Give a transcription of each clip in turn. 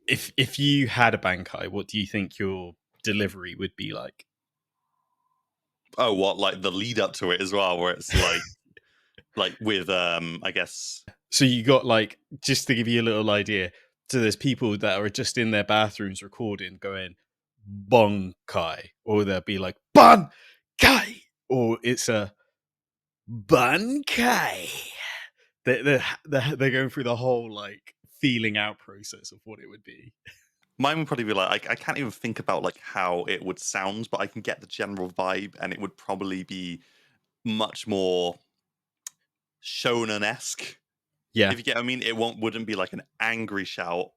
if you had a Bankai, what do you think your delivery would be like? Oh, what, like the lead up to it as well, where it's like with I guess. So you got like, just to give you a little idea, so there's people that are just in their bathrooms recording going Bonkai, or they'll be like Bankai, or it's a Bankai. They're going through the whole like feeling out process of what it would be. Mine would probably be like I can't even think about like how it would sound, but I can get the general vibe, and it would probably be much more shonen-esque. Yeah. If you get what I mean, it wouldn't be like an angry shout.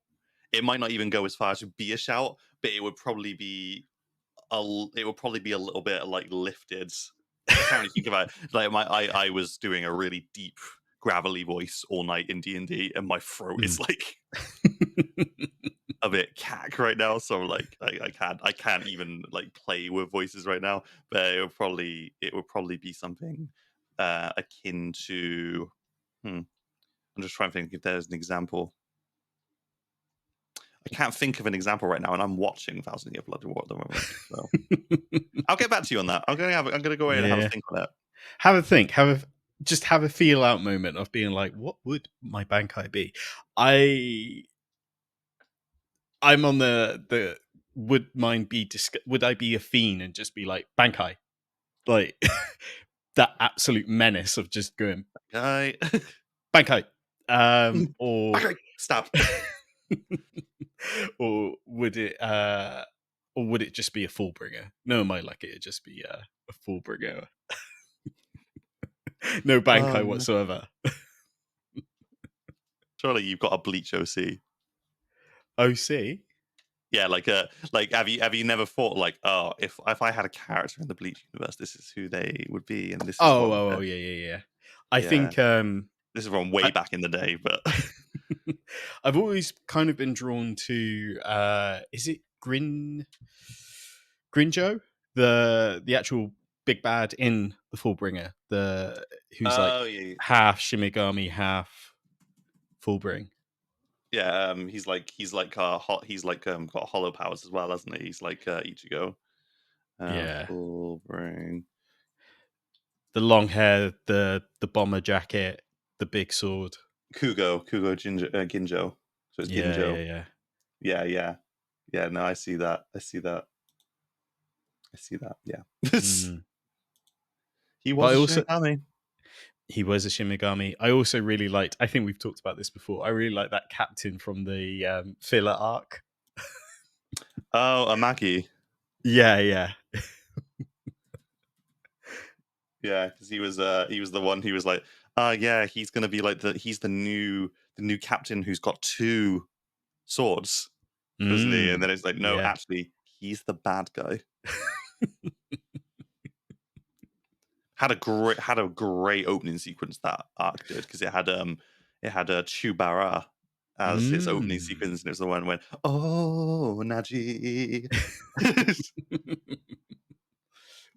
It might not even go as far as to be a shout, but it would probably be a little bit like lifted. I can't really think about it. Like I was doing a really deep gravelly voice all night in D&D, and my throat is like a bit cack right now, so like I can't even like play with voices right now. But it would probably be something akin to. I'm just trying to think if there's an example. I can't think of an example right now, and I'm watching Thousand Year Blood War at the moment. So I'll get back to you on that. I'm gonna go away and have a think on it. Have a think. Just have a feel out moment of being like, what would my Bankai be? I'm on the would mine be would I be a fiend and just be like Bankai, like that absolute menace of just going Bankai, or Bankai, stop. or would it just be a Fullbringer? No, my luck, it'd just be a Fullbringer. No Bankai whatsoever. Surely you've got a Bleach OC. OC? Yeah, like have you never thought like, oh, if I had a character in the Bleach universe, this is who they would be, and this is yeah. I think this is from way back in the day, but I've always kind of been drawn to is it Grinjo? The actual big bad in the Fullbringer, who's half Shimigami, half Fullbring. Yeah, he's got hollow powers as well, hasn't he? He's like Ichigo. Fullbring. The long hair, the bomber jacket, the big sword. Ginjo. So it's Ginjo. Yeah. No, I see that. Yeah. He was a Shimigami. He was a Shimigami. I also really liked, I think we've talked about this before, I really like that captain from the filler arc. Oh, Amagi. Yeah. Yeah, because he was the one who was like, he's gonna be like he's the new captain who's got 2 swords, isn't he? And then it's like, no, actually, he's the bad guy. Had a great opening sequence that arc did, because it had Chubara as its opening sequence, and it was the one when Naji.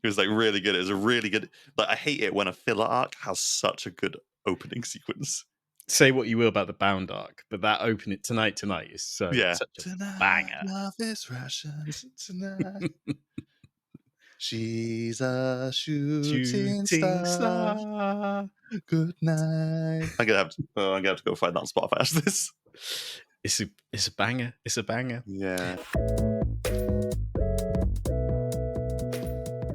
It was like really good. It was a really good. Like, I hate it when a filler arc has such a good opening sequence. Say what you will about the Bound arc, but that opening tonight is such a banger. Love is Russians tonight. She's a shooting star. Good night. I'm gonna have to go find that on Spotify after this. It's a banger. It's a banger. Yeah.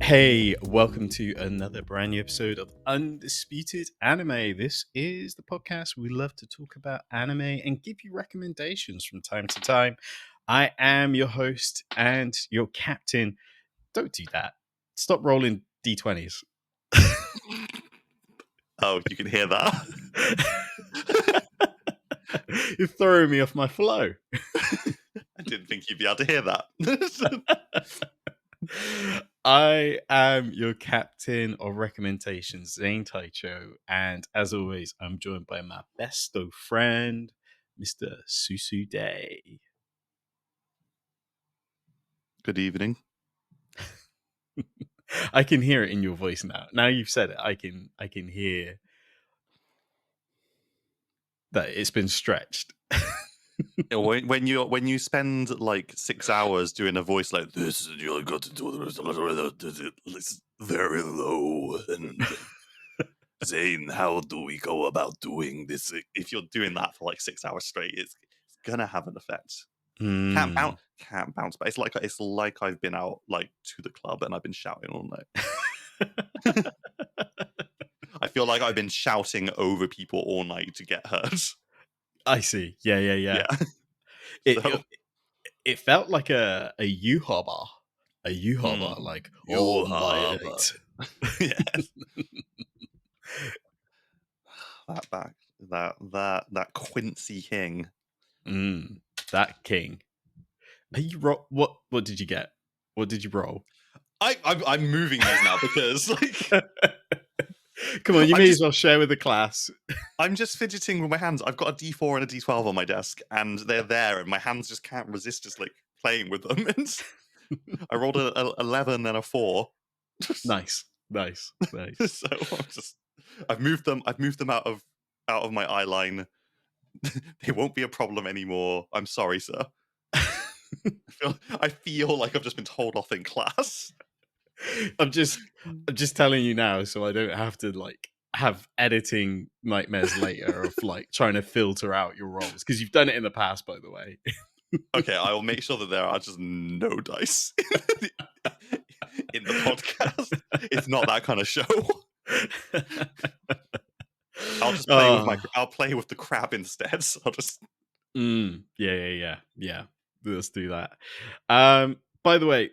Hey, welcome to another brand new episode of Undisputed Anime. This is the podcast we love to talk about anime and give you recommendations from time to time. I am your host and your captain. Don't do that. Stop rolling D20s. Oh, you can hear that? You're throwing me off my flow. I didn't think you'd be able to hear that. I am your captain of recommendations, Zane Taichou, and as always, I'm joined by my besto friend, Mr. Susu Day. Good evening. I can hear it in your voice now. Now you've said it, I can hear that it's been stretched. When you spend like 6 hours doing a voice like this, and you got to do it's very low. And Zane, how do we go about doing this? If you're doing that for like 6 hours straight, it's gonna have an effect. Mm. Can't bounce back. It's like I've been out like to the club and I've been shouting all night. I feel like I've been shouting over people all night to get heard. I see. Yeah, yeah, yeah. Yeah. It, So it it felt like a U-Haul bar. A U-Haul bar, like you all have night. yes. That Quincy King. That king. Are you what did you get? What did you roll? I'm moving these now because like Come on, you I'm may just as well share with the class. I'm just fidgeting with my hands. I've got a D4 and a D12 on my desk, and they're there, and my hands just can't resist just like playing with them. And I rolled a 11 and a 4. Nice, nice, nice. So I've moved them out of my eye line. They won't be a problem anymore. I'm sorry, sir. I feel like I've just been told off in class. I'm just telling you now, so I don't have to like have editing nightmares later of like trying to filter out your rolls because you've done it in the past, by the way. Okay, I will make sure that there are just no dice in the podcast. It's not that kind of show. I'll just play with I'll play with the crab instead. So I'll just yeah. Let's do that. By the way,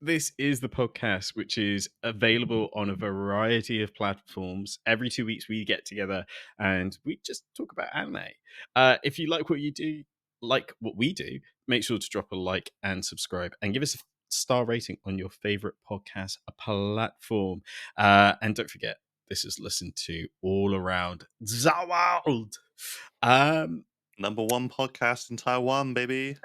this is the podcast which is available on a variety of platforms. Every 2 weeks we get together and we just talk about anime. If you like what you do, like what we do, make sure to drop a like and subscribe and give us a star rating on your favorite podcast platform. And don't forget, this is listened to all around the world. #1 podcast in Taiwan, baby.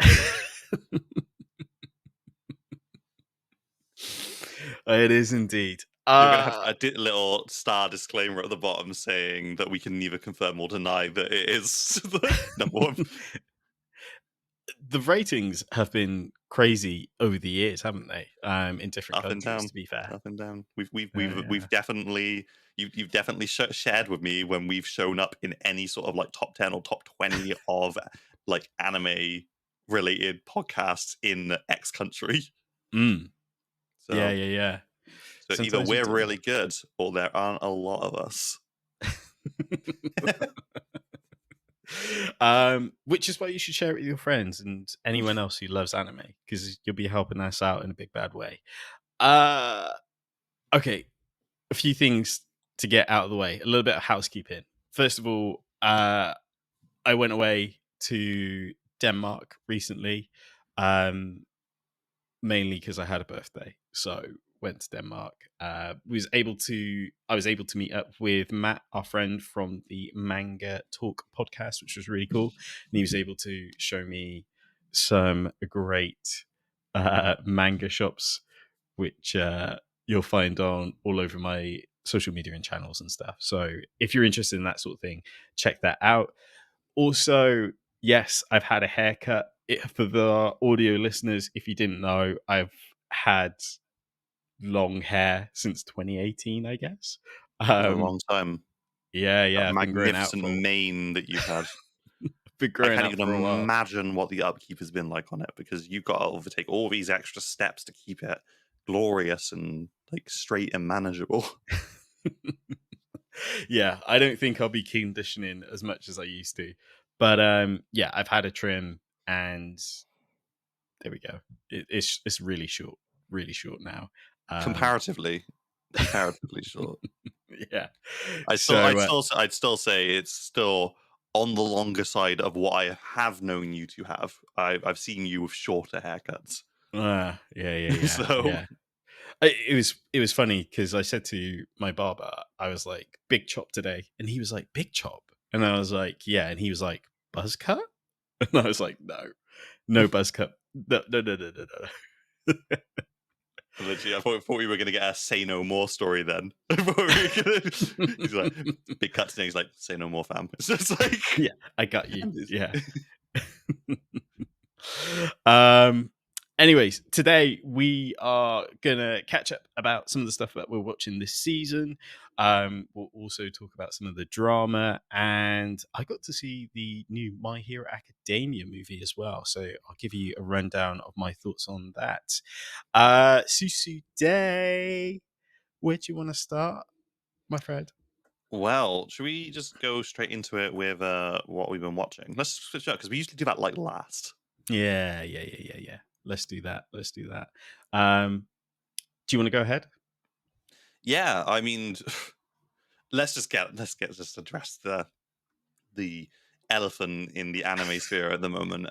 It is indeed. You're gonna have a little star disclaimer at the bottom saying that we can neither confirm or deny that it is the #1. The ratings have been crazy over the years, haven't they? In different Up and countries, down, to be fair. up and down. Yeah. We've definitely you've definitely shared with me when we've shown up in any sort of like top 10 or top 20 of like anime related podcasts in X country. Mm. So Yeah. So either Sometimes we we're do. really good or there aren't a lot of us. Which is why you should share it with your friends and anyone else who loves anime, because you'll be helping us out in a big bad way. Okay, a few things to get out of the way. A little bit of housekeeping. First of all, I went away to Denmark recently, mainly because I had a birthday. So went to Denmark. I was able to meet up with Matt, our friend from the Manga Talk podcast, which was really cool. And he was able to show me some great manga shops, which you'll find on all over my social media and channels and stuff. So if you're interested in that sort of thing, check that out. Also, yes, I've had a haircut. For the audio listeners, if you didn't know, I've had long hair since 2018, I guess. A long time. Yeah, That I've been growing out magnificent for mane that you've had. been I growing can't out even for a while. imagine what the upkeep has been like on it because you've got to overtake all these extra steps to keep it glorious and like straight and manageable. Yeah, I don't think I'll be conditioning as much as I used to. But yeah, I've had a trim and there we go. It's really short now. Comparatively short. Yeah. I'd still say it's still on the longer side of what I have known you to have. I've seen you with shorter haircuts. Yeah. So Yeah. It was funny because I said to my barber, I was like, big chop today. And he was like, big chop. And I was like, yeah. And he was like, buzz cut? And I was like, no buzz cut. No. Legit, I thought we were going to get a say no more story then. He's like, big cut today. He's like, say no more, fam. It's just like, Yeah, I got you. Yeah. um. Anyways, today we are gonna catch up about some of the stuff that we're watching this season. We'll also talk about some of the drama, and I got to see the new My Hero Academia movie as well. So I'll give you a rundown of my thoughts on that. Susu Day, where do you want to start, my friend? Well, should we just go straight into it with what we've been watching? Let's switch up because we usually do that like last. Yeah. Let's do that. Let's do that. Do you want to go ahead? Yeah, I mean, let's just address the elephant in the anime sphere at the moment.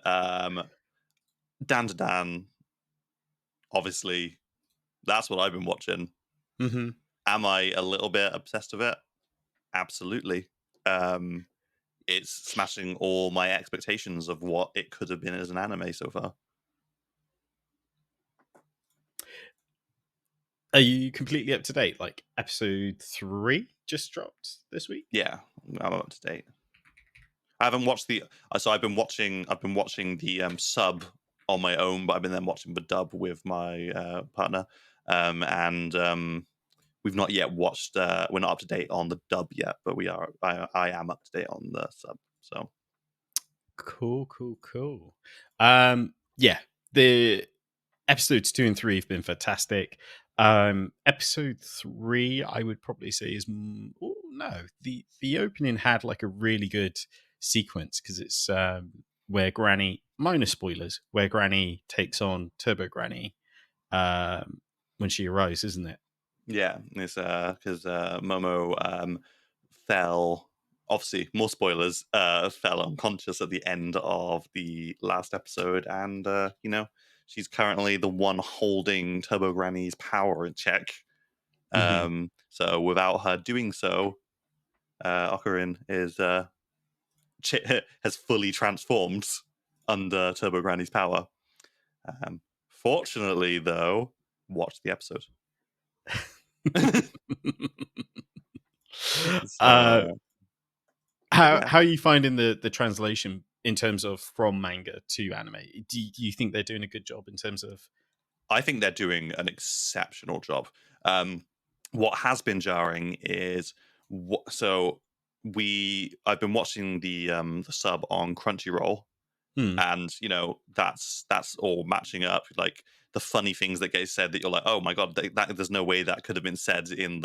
Dandadan, obviously, that's what I've been watching. Mm-hmm. Am I a little bit obsessed with it? Absolutely. Um, it's smashing all my expectations of what it could have been as an anime so far. Are you completely up to date? Like episode 3 just dropped this week? Yeah, I'm up to date. I haven't watched the so I've been watching the sub on my own, but I've been then watching the dub with my partner, and we've not yet watched. We're not up to date on the dub yet, but we are. I am up to date on the sub. So Cool. Yeah, the episodes 2 and 3 have been fantastic. Episode 3, I would probably say is no, the opening had like a really good sequence because it's where Granny, minor spoilers, where Granny takes on Turbo Granny when she arrives, isn't it? yeah, it's because Momo fell. Obviously, more spoilers. Fell unconscious at the end of the last episode, and she's currently the one holding Turbo Granny's power in check. Mm-hmm. So without her doing so, Ocarina is has fully transformed under Turbo Granny's power. Fortunately, though, watch the episode. uh, So how yeah, how are you finding the translation in terms of from manga to anime? Do you think they're doing a good job in terms of? I think they're doing an exceptional job. What has been jarring is so I've been watching the sub on Crunchyroll, Hmm. and that's all matching up. Like the funny things that get said that you're like, oh my god, there's no way that could have been said in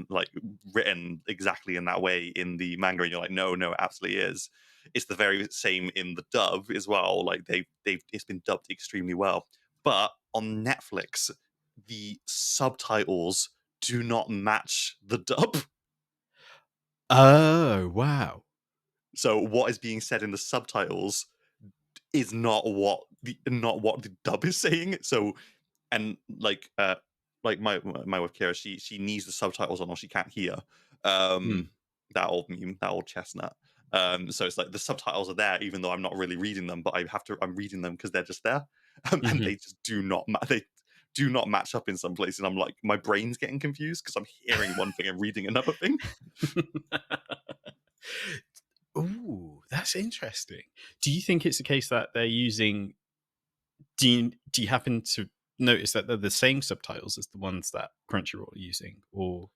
like written exactly in that way in the manga, and you're like, no, it absolutely is. It's the very same in the dub as well. Like they've it's been dubbed extremely well, but on Netflix the subtitles do not match the dub. Oh wow. So what is being said in the subtitles is not what the dub is saying. So and like my wife Kira, she needs the subtitles on or she can't hear. Hmm. Um that old meme, that old chestnut. So it's like the subtitles are there even though I'm not really reading them, but I'm reading them because they're just there. And Mm-hmm. they just they do not match up in some places. I'm like, my brain's getting confused because I'm hearing one thing and reading another thing. Ooh, that's interesting. Do you think it's a case that they're using? Do you happen to notice that they're the same subtitles as the ones that Crunchyroll are using, or?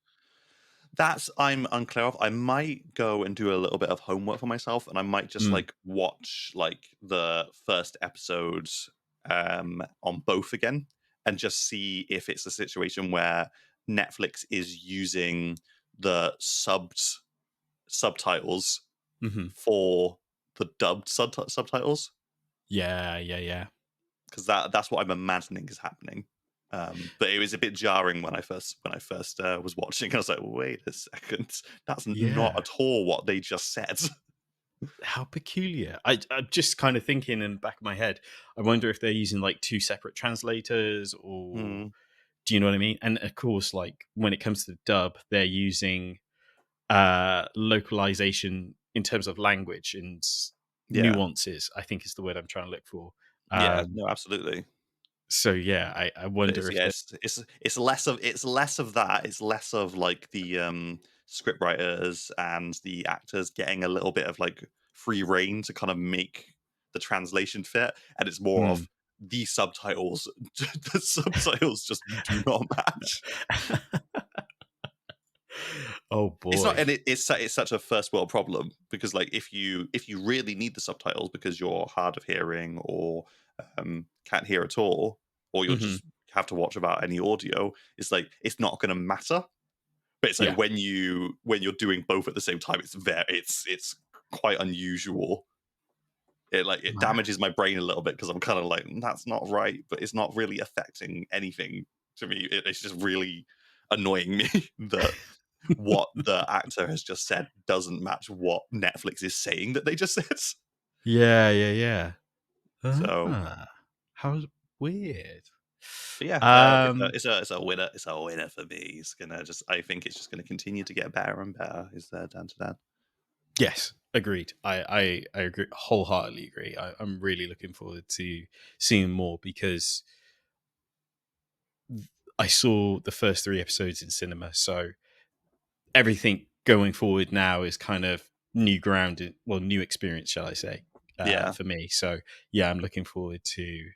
That's I'm unclear of. I might go and do a little bit of homework for myself, and I might just Mm, like watch like the first episodes on both again, and just see if it's a situation where Netflix is using the subtitles hmm. for the dubbed subtitles, Yeah. because that's what I'm imagining is happening. But it was a bit jarring when I first was watching. I was like, wait a second, that's not Yeah. at all what they just said. How peculiar. I'm just kind of thinking in the back of my head, I wonder if they're using like two separate translators or Mm, do you know what I mean? And of course, like when it comes to the dub, they're using localization in terms of language and yeah, nuances, I think is the word I'm trying to look for. yeah, Um, no, absolutely. so yeah, I But wonder if yeah, they. it's less of that. It's less of like the script writers and the actors getting a little bit of like free reign to kind of make the translation fit, and it's more of the subtitles. The subtitles just do not match. Oh It's not, boy. and it's such a first world problem, because like if you really need the subtitles because you're hard of hearing, or can't hear at all, or you'll Hmm. just have to watch without any audio, it's like it's not going to matter. But it's like Yeah. when you're doing both at the same time, it's quite unusual. It Man. damages my brain a little bit, because I'm kind of like, that's not right, but it's not really affecting anything to me. It's just really annoying me that what the actor has just said doesn't match what Netflix is saying that they just said. Yeah, yeah, yeah. So, How weird. but yeah, Um, it's a winner. It's a winner for me. It's gonna just I think it's just gonna continue to get better and better. Is Dandadan? yes, agreed. I agree, wholeheartedly agree. I'm really looking forward to seeing more, because I saw the first 3 episodes in cinema, so everything going forward now is kind of new ground, well, new experience, shall I say, Yeah, for me. So yeah, I'm looking forward to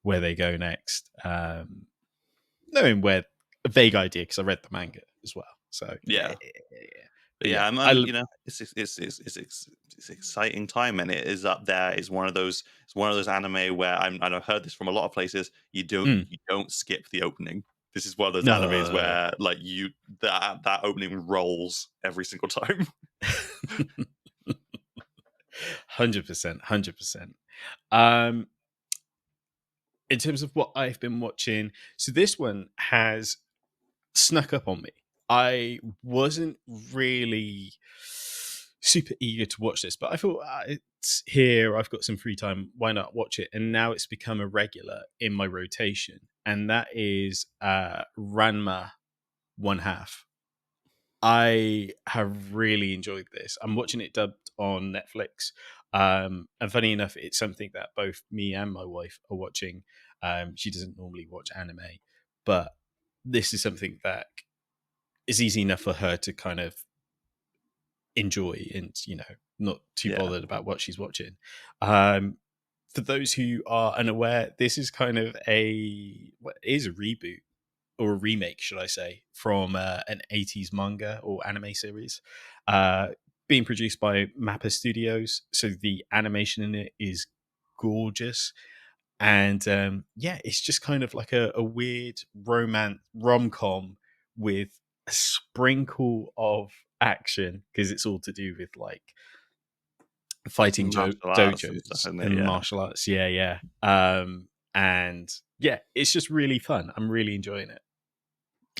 where they go next. Knowing where, a vague idea, because I read the manga as well. So yeah, yeah. yeah. But But yeah, yeah, I'm it's exciting time, and it is up there. It's one of those anime where and I've heard this from a lot of places. Mm. You don't skip the opening. This is one of those animes No. where like that opening rolls every single time. 100%, 100%. Um, in terms of what I've been watching, so this one has snuck up on me. I wasn't really super eager to watch this, but I thought, it's here. I've got some free time. Why not watch it? And now it's become a regular in my rotation, and that is Ranma One Half. I have really enjoyed this. I'm watching it dubbed on Netflix. And funny enough, it's something that both me and my wife are watching. She doesn't normally watch anime, but this is something that is easy enough for her to kind of enjoy, and not too Yeah. bothered about what she's watching. Um, for those who are unaware, this is kind of what is a reboot, or a remake, should I say, from an 80s manga or anime series, uh, being produced by Mappa Studios. So the animation in it is gorgeous. And yeah, it's just kind of like a weird romance rom com with a sprinkle of action, because it's all to do with like fighting Martial arts and stuff dojos in it, and yeah. martial arts. Yeah, yeah. And yeah, it's just really fun. I'm really enjoying it.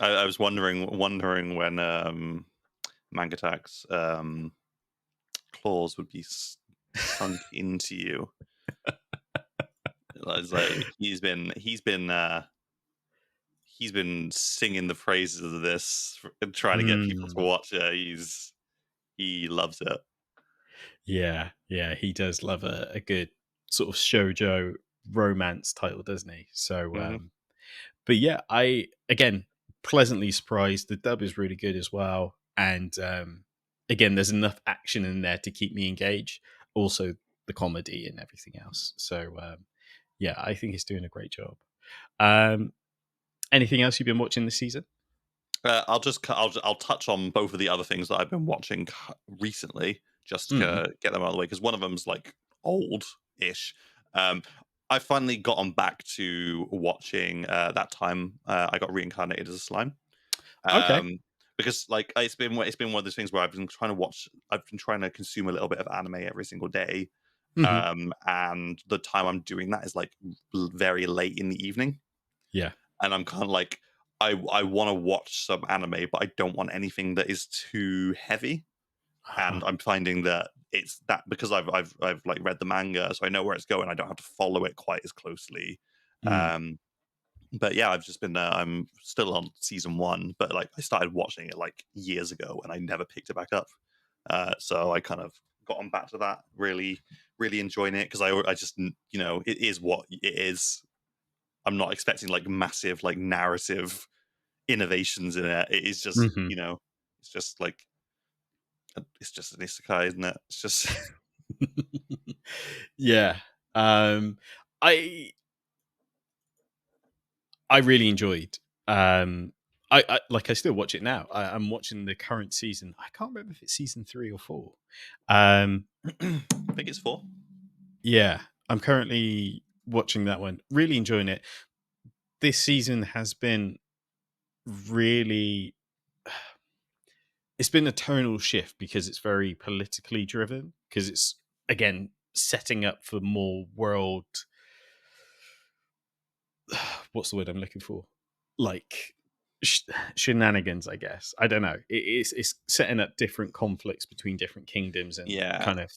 I was wondering when Mangatak's claws would be sunk into you. It's like he's been singing the praises of this and trying to get people to Mm. watch it. He loves it. Yeah, yeah, he does love a good sort of shoujo romance title, doesn't he? So, Hmm. but yeah, I again pleasantly surprised. The dub is really good as well, and again, there's enough action in there to keep me engaged. Also, the comedy and everything else. So, yeah, I think he's doing a great job. Um, anything else you've been watching this season? I'll touch on both of the other things that I've been watching recently, just Mm, to get them out of the way, because one of them's like old-ish. Um, I finally gotten back to watching that time I got reincarnated as a slime. okay. Um, because like it's been one of those things where I've been trying to consume a little bit of anime every single day. Hmm. And the time I'm doing that is like very late in the evening, Yeah. and I'm kind of like, I want to watch some anime, but I don't want anything that is too heavy. Uh-huh. And I'm finding that it's that because I've like read the manga, so I know where it's going. I don't have to follow it quite as closely. Mm. Um, but yeah, I've just been I'm still on season one, but like I started watching it like years ago, and I never picked it back up. So I kind of gotten back to that, really, really enjoying it, because I just it is what it is. I'm not expecting like massive like narrative innovations in it. It is just Hmm. it's just like it's just an isekai, isn't it? It's just Yeah. I I really enjoyed. I like. I still watch it now. I'm watching the current season. I can't remember if it's season 3 or 4. I think it's 4. Yeah, I'm currently watching that one. Really enjoying it. This season has been really. It's been a tonal shift because it's very politically driven. Because it's again setting up for more world. What's the word I'm looking for? Like shenanigans, I guess. I don't know. It's setting up different conflicts between different kingdoms and Yeah, kind of.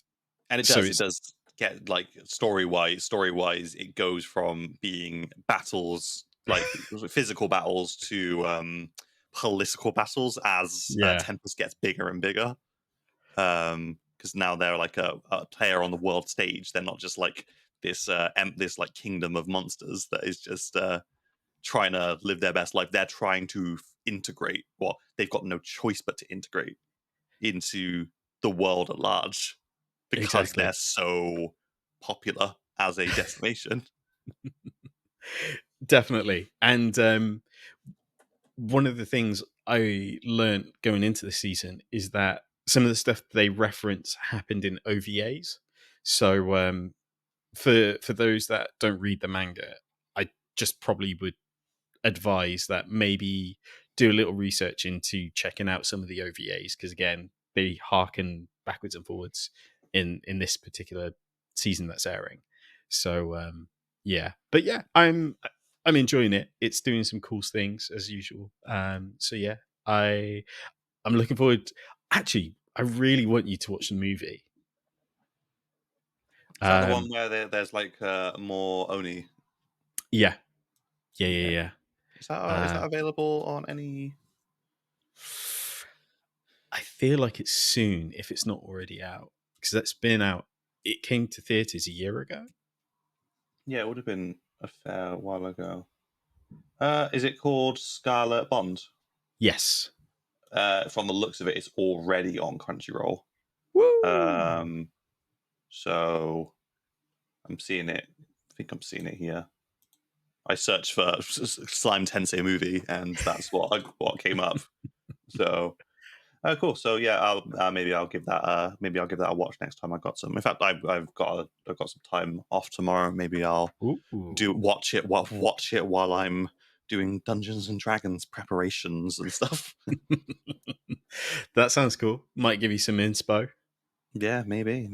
and it So does. It it's does get like story wise, it goes from being battles like physical battles to political battles as yeah, Tempest gets bigger and bigger. Because now they're like a player on the world stage. They're not just like this like kingdom of monsters that is just trying to live their best life. They're trying to integrate. Well, they've got no choice but to integrate into the world at large because they're exactly. so popular as a destination. Definitely. And one of the things I learned going into the season is that some of the stuff they reference happened in OVAs. So for those that don't read the manga, I just probably would advise that maybe do a little research into checking out some of the OVAs because again, they harken backwards and forwards in this particular season that's airing. So yeah, but yeah, I'm enjoying it. It's doing some cool things as usual. So yeah, I'm looking forward. Actually, I really want you to watch the movie. Is that the one Um, where there's like more Oni? yeah, yeah, yeah, Okay. yeah. Is that available on any? I feel like it's soon if it's not already out because that's been out. It came to theaters a year ago. Yeah, it would have been a fair while ago. Is it called Scarlet Bond? Yes. From the looks of it, it's already on Crunchyroll. Woo! Um, so I'm seeing it. I think I'm seeing it here. I searched for Slime Tensei movie, and that's what came up. So, cool. So yeah, maybe I'll give that a watch next time I got some. In fact, I've got some time off tomorrow. Maybe I'll Ooh. watch it while I'm doing Dungeons and Dragons preparations and stuff. That sounds cool. Might give you some inspo. Yeah, maybe.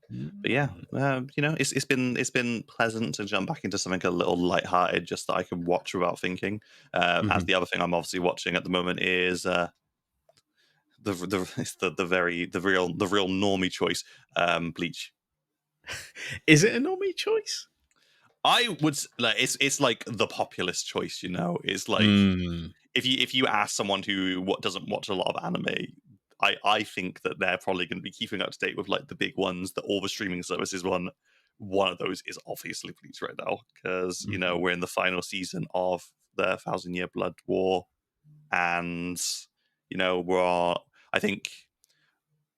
But yeah, Mm. it's been pleasant to jump back into something a little lighthearted, just that I can watch without thinking. As Mhm. the other thing I'm obviously watching at the moment is it's the real normie choice, Bleach. Is it a normie choice? I would like it's like the populist choice, you know. It's like Mm. if you ask someone who doesn't watch a lot of anime, I think that they're probably going to be keeping up to date with like the big ones, that all the streaming services one. One of those is obviously Bleach right now because Mhm. we're in the final season of the Thousand Year Blood War, and I think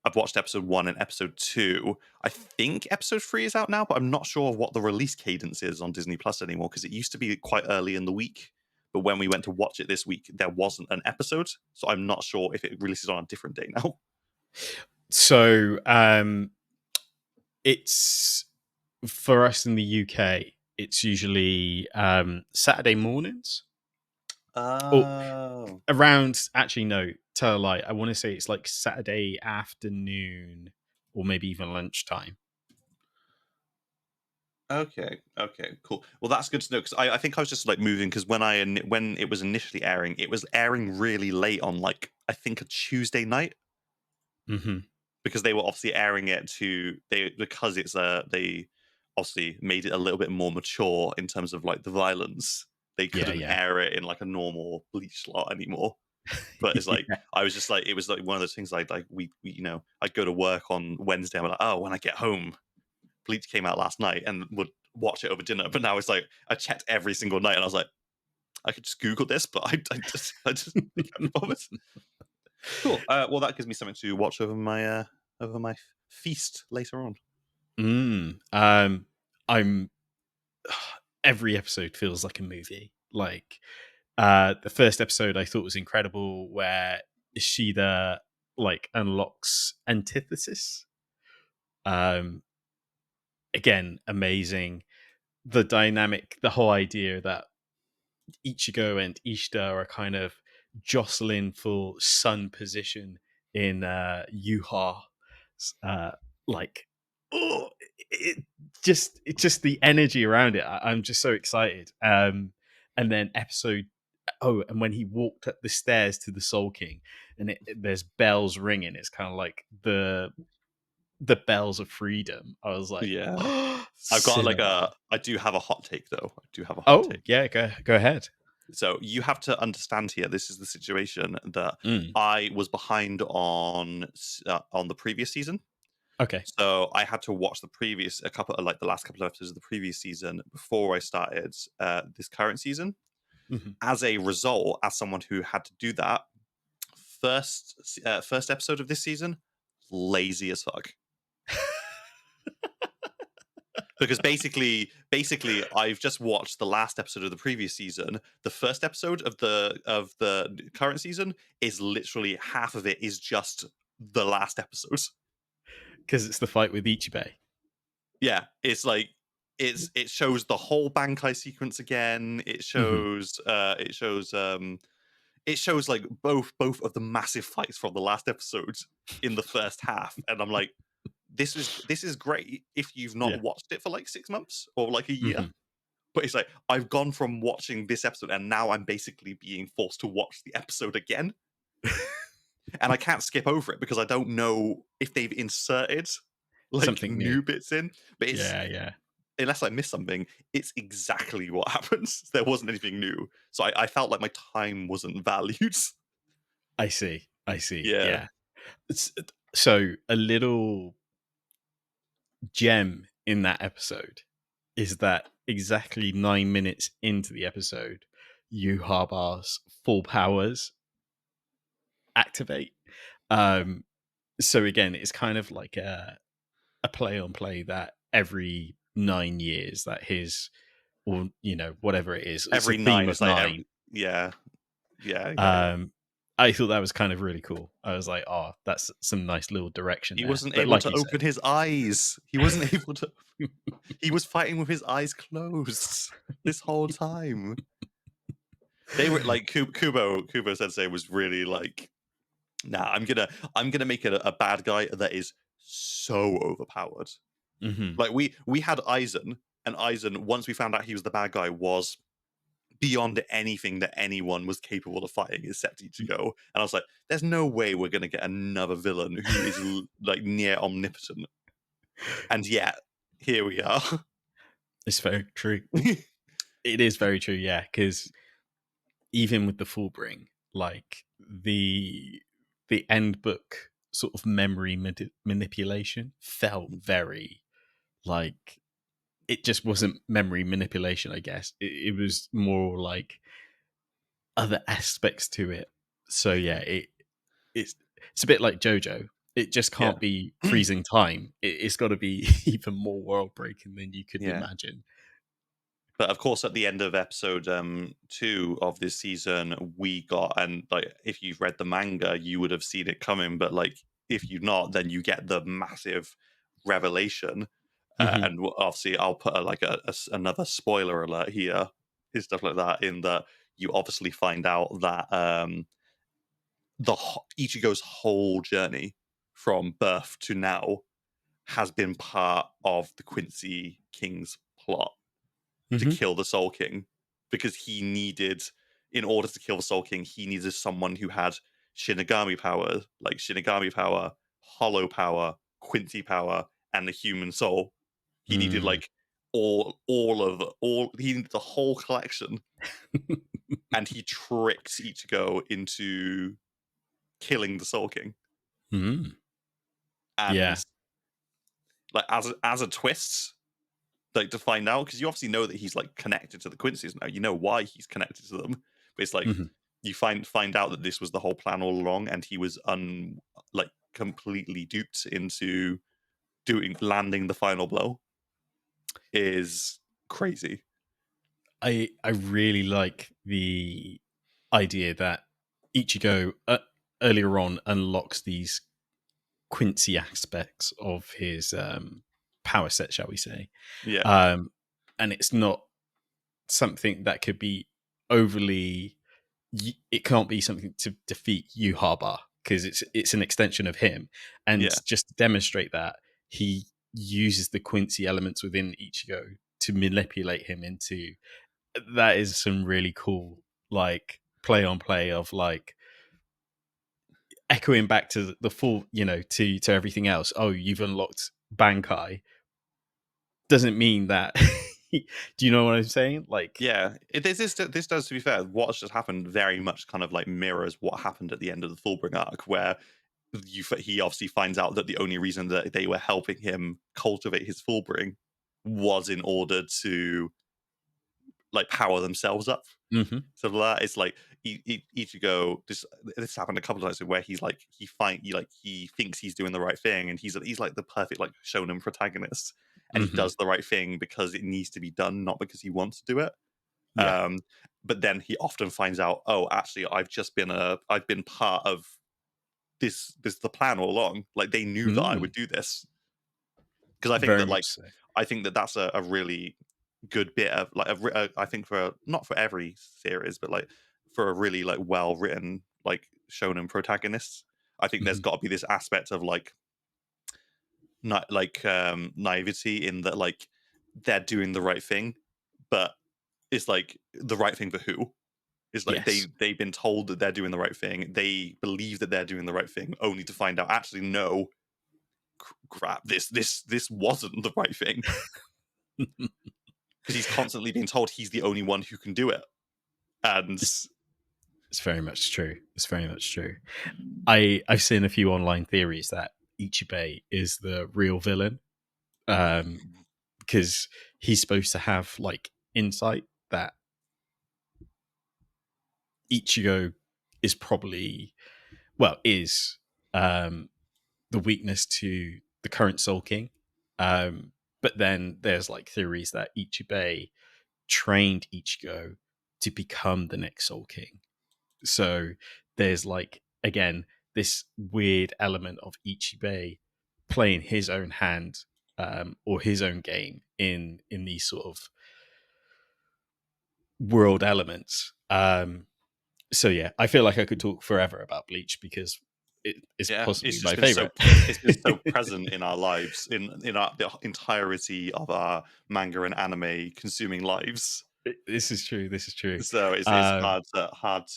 I've watched episode 1 and episode 2. I think episode 3 is out now, but I'm not sure what the release cadence is on Disney Plus anymore because it used to be quite early in the week. But when we went to watch it this week, there wasn't an episode. So I'm not sure if it releases on a different day now. So it's for us in the UK. It's usually Saturday mornings or Oh. around. Actually, no, tell a lie. I want to say it's like Saturday afternoon or maybe even lunchtime. Okay, cool. Well, that's good to know because I think I was just like moving because when it was initially airing, it was airing really late on like I think a Tuesday night. Hmm. Because they were obviously airing it because it's they obviously made it a little bit more mature in terms of like the violence. They Yeah, couldn't yeah. air it in like a normal Bleach slot anymore. But it's like Yeah. I was just like it was like one of those things like we I'd go to work on Wednesday. I'm like, oh, when I get home, Bleach came out last night, and would watch it over dinner. But now it's like I checked every single night, and I was like, I could just Google this, but I just I can't be bothered. Cool. Well, that gives me something to watch over my feast later on. Mm. I'm every episode feels like a movie. Like the first episode I thought was incredible, where Ishida like unlocks antithesis. Um, Again, amazing. The dynamic, the whole idea that Ichigo and Ishida are kind of jostling for sun position in Yuha. Uh, like, oh, it's just the energy around it. I'm just so excited. And then and when he walked up the stairs to the Soul King, and there's bells ringing, it's kind of like the bells of freedom. I was like, Yeah. oh, I've got like cinema. I do have a hot take though. I do have a hot Oh take. yeah, go ahead. So you have to understand here. This is the situation that Mm, I was behind on the previous season. okay. So I had to watch a couple of like the last couple of episodes of the previous season before I started this current season. Mhm. As a result, as someone who had to do that, first episode of this season, lazy as fuck. Because basically I've just watched the last episode of the previous season. The first episode of the current season is literally half of it is just the last episode. Because it's the fight with Ichibei. Yeah, it's like it shows the whole Bankai sequence again. Mhm. It shows like both of the massive fights from the last episode in the first half, and I'm like, this is great if you've not Yeah. watched it for like 6 months or like a year. Mhm. But it's like I've gone from watching this episode and now I'm basically being forced to watch the episode again. And I can't skip over it because I don't know if they've inserted like Something new. new bits in. But it's Yeah, yeah. unless I miss something, it's exactly what happens. There wasn't anything new. So I felt like my time wasn't valued. I see. I see. Yeah. Yeah. So a little gem in that episode is that exactly 9 minutes into the episode, Yuhaba's full powers activate. Um, so again, it's kind of like a play on play that every 9 years that his, or whatever it is, it's a Every theme nine of is like nine. yeah. Yeah, I get it. um I thought that was kind of really cool. I was like, oh, that's some nice little direction He there, wasn't but able like to you said. open his eyes. He wasn't able to he was fighting with his eyes closed this whole time. They were like Kubo Sensei was really like, nah, I'm gonna make it a bad guy that is so overpowered. Hmm. Like we had Aizen, and Aizen, once we found out he was the bad guy, was beyond anything that anyone was capable of fighting except Ichigo. And I was like, there's no way we're gonna get another villain who is like near omnipotent. And yet, here we are. It's very true. It is very true, yeah, because even with the Fullbring, like the end book sort of memory manipulation felt very like, it just wasn't memory manipulation, I guess. It was more like other aspects to it. So yeah, it's it's a bit like JoJo. It just Yeah. can't be freezing time. It's got to be even more world breaking than you could Yeah. imagine. But of course, at the end of episode 2 of this season, we got, and like if you've read the manga, you would have seen it coming. But like if you've not, then you get the massive revelation. Hmm. And obviously, I'll put another spoiler alert here, and stuff like that. In that, you obviously find out that Ichigo's whole journey from birth to now has been part of the Quincy King's plot to Hmm. kill the Soul King, because he needed, in order to kill the Soul King, he needed someone who had Shinigami power, like Shinigami power, Hollow power, Quincy power, and the human soul. He needed Mm. like he needed the whole collection, and he tricks Ichigo into killing the Soul King. Mm. Yeah. And like as a twist, like to find out, because you obviously know that he's like connected to the Quincy's now. You know why he's connected to them, but it's like Hmm. you find out that this was the whole plan all along, and he was like completely duped into landing the final blow. is crazy. I really like the idea that Ichigo earlier on unlocks these Quincy aspects of his power set, shall we say. Yeah. And it's not something that could be overly. It can't be something to defeat Yuhaba because it's an extension of him, and Yeah. just to demonstrate that, he uses the Quincy elements within Ichigo to manipulate him into. That is some really cool like play on play of like echoing back to the full, to everything else. Oh, you've unlocked Bankai. Doesn't mean that. Do you know what I'm saying? Like, Yeah, this does, to be fair, what's just happened very much kind of like mirrors what happened at the end of the Fullbring arc, where he obviously finds out that the only reason that they were helping him cultivate his Fullbring was in order to like power themselves up. mm-hmm, So that is like Ichigo. This happened a couple of times where he's like he thinks he's doing the right thing, and he's like the perfect like shonen protagonist, and he mm-hmm. does the right thing because it needs to be done, not because he wants to do it. Yeah. But then he often finds out, oh, actually, I've been part of this the plan all along. Like they knew that I would do this, because I think Very that much like so. I think that that's a really good bit of like I think for not for every series, but like for a really like well written like shonen protagonist, I think there's Mm-hmm. got to be this aspect of like not like naivety in that like they're doing the right thing, but it's like the right thing for who? It's like Yes. they've been told that they're doing the right thing. They believe that they're doing the right thing, only to find out actually no, crap. This wasn't the right thing, because he's constantly being told he's the only one who can do it. And It's very much true. It's very much true. I've seen a few online theories that Ichibei is the real villain, because he's supposed to have like insight that Ichigo is probably is the weakness to the current Soul King. But then there's like theories that Ichibei trained Ichigo to become the next Soul King. So there's like again this weird element of Ichibei playing his own hand, or his own game in these sort of world elements. So yeah, I feel like I could talk forever about Bleach because it is yeah, possibly my favorite. it's been so present in our lives, in our the entirety of our manga and anime consuming lives. This is true. This is true. So it's Um, hard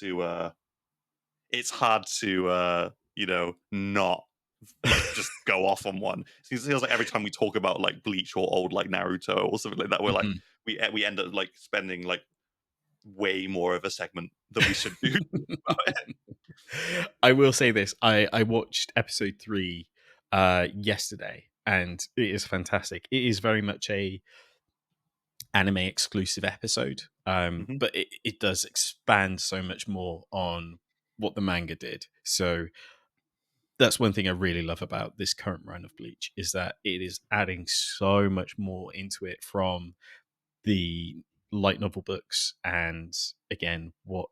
to not like just go off on one. It feels like every time we talk about like Bleach or old like Naruto or something like that, we're like mhm. we end up like spending like way more of a segment than we should do. I will say this: I watched episode 3 yesterday, and it is fantastic. It is very much a anime exclusive episode, Mhm. but it does expand so much more on what the manga did. So that's one thing I really love about this current run of Bleach is that it is adding so much more into it from the light novel books, and again what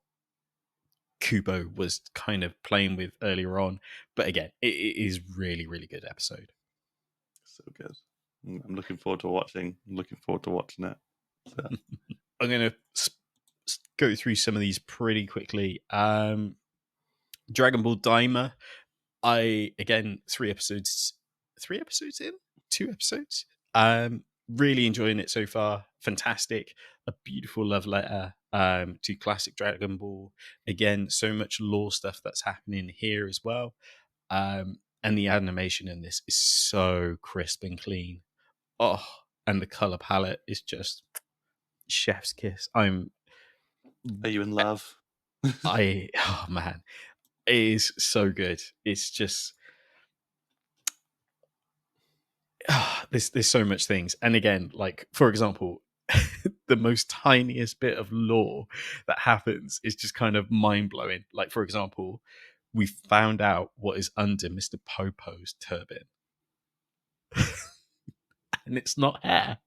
Kubo was kind of playing with earlier on. But again, it is really, really good episode. So good. I'm looking forward to watching. I'm looking forward to watching it. So. I'm going to go through some of these pretty quickly. Dragonball Daima. Again, 3 episodes in, 2 episodes. Really enjoying it so far. Fantastic. A beautiful love letter to classic Dragon Ball. Again, so much lore stuff that's happening here as well. And the animation in this is so crisp and clean. Oh, and the color palette is just chef's kiss. Are you in love? Oh man, it is so good. It's just there's so much things. And again, like for example, the most tiniest bit of lore that happens is just kind of mind blowing. Like for example, we found out what is under Mr. Popo's turban, and it's not hair.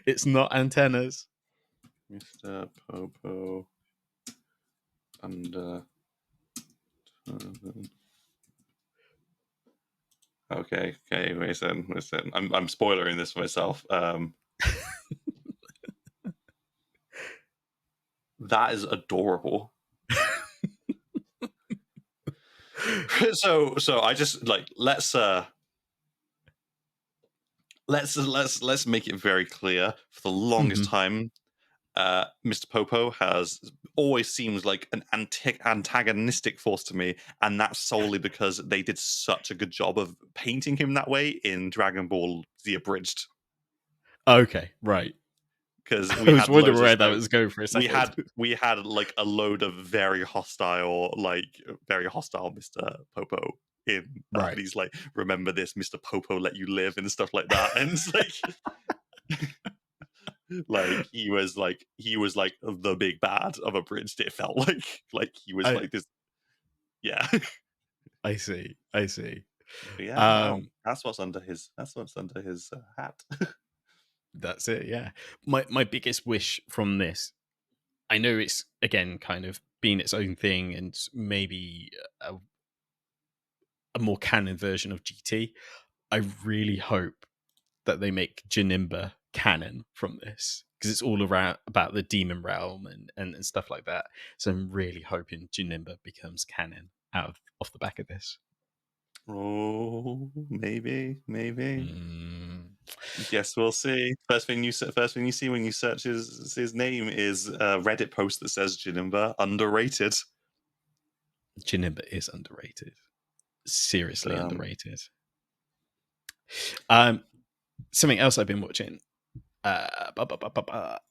It's not antennas. Mr. Popo under. Okay, wait a second. I'm spoilering this for myself. That is adorable. So I just like let's make it very clear. For the longest time, Mr. Popo has always seemed like an antagonistic force to me, and that's solely because they did such a good job of painting him that way in Dragon Ball The Abridged. Okay, right. Because I we was had wondering loads of where that was going for a second. we had like a load of very hostile Mr. Popo in Right. and he's like, remember this, Mr. Popo let you live and stuff like that. And it's like he was like the big bad of Abridged. It felt like he was like this. Yeah. I see. Yeah, wow. That's what's under his hat. That's it, yeah. My biggest wish from this, I know it's again kind of being its own thing and maybe a more canon version of GT. I really hope that they make Janemba canon from this, because it's all around about the demon realm and stuff like that. So I'm really hoping Janemba becomes canon off the back of this. Oh, maybe. Mm. Guess we'll see. First thing you see when you search his name is a Reddit post that says Janemba underrated. Janemba is underrated. Seriously underrated. Something else I've been watching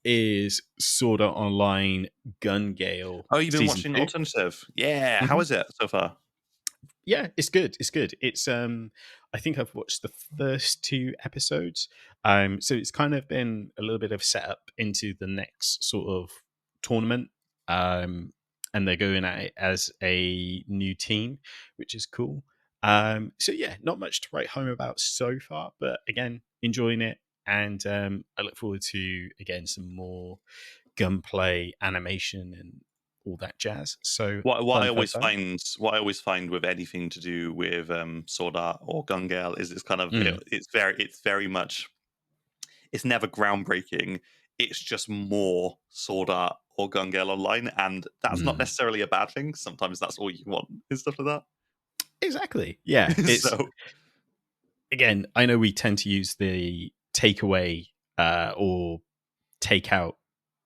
is Sword Art Online Gun Gale. Oh, you've been Season watching 2. Alternative? Yeah. How is it so far? Yeah, it's good. It's I think I've watched the first 2 episodes. So it's kind of been a little bit of setup into the next sort of tournament. And they're going at it as a new team, which is cool. So yeah, not much to write home about so far, but again, enjoying it. And I look forward to again some more gunplay, animation, and all that jazz. So What I fun. always find with anything to do with Sword Art or Gun Gale is it's kind of it's very much, it's never groundbreaking. It's just more Sword Art or Gun Gale Online, and that's not necessarily a bad thing. Sometimes that's all you want and stuff like that. Exactly. Yeah. It's So again, I know we tend to use the takeaway or takeout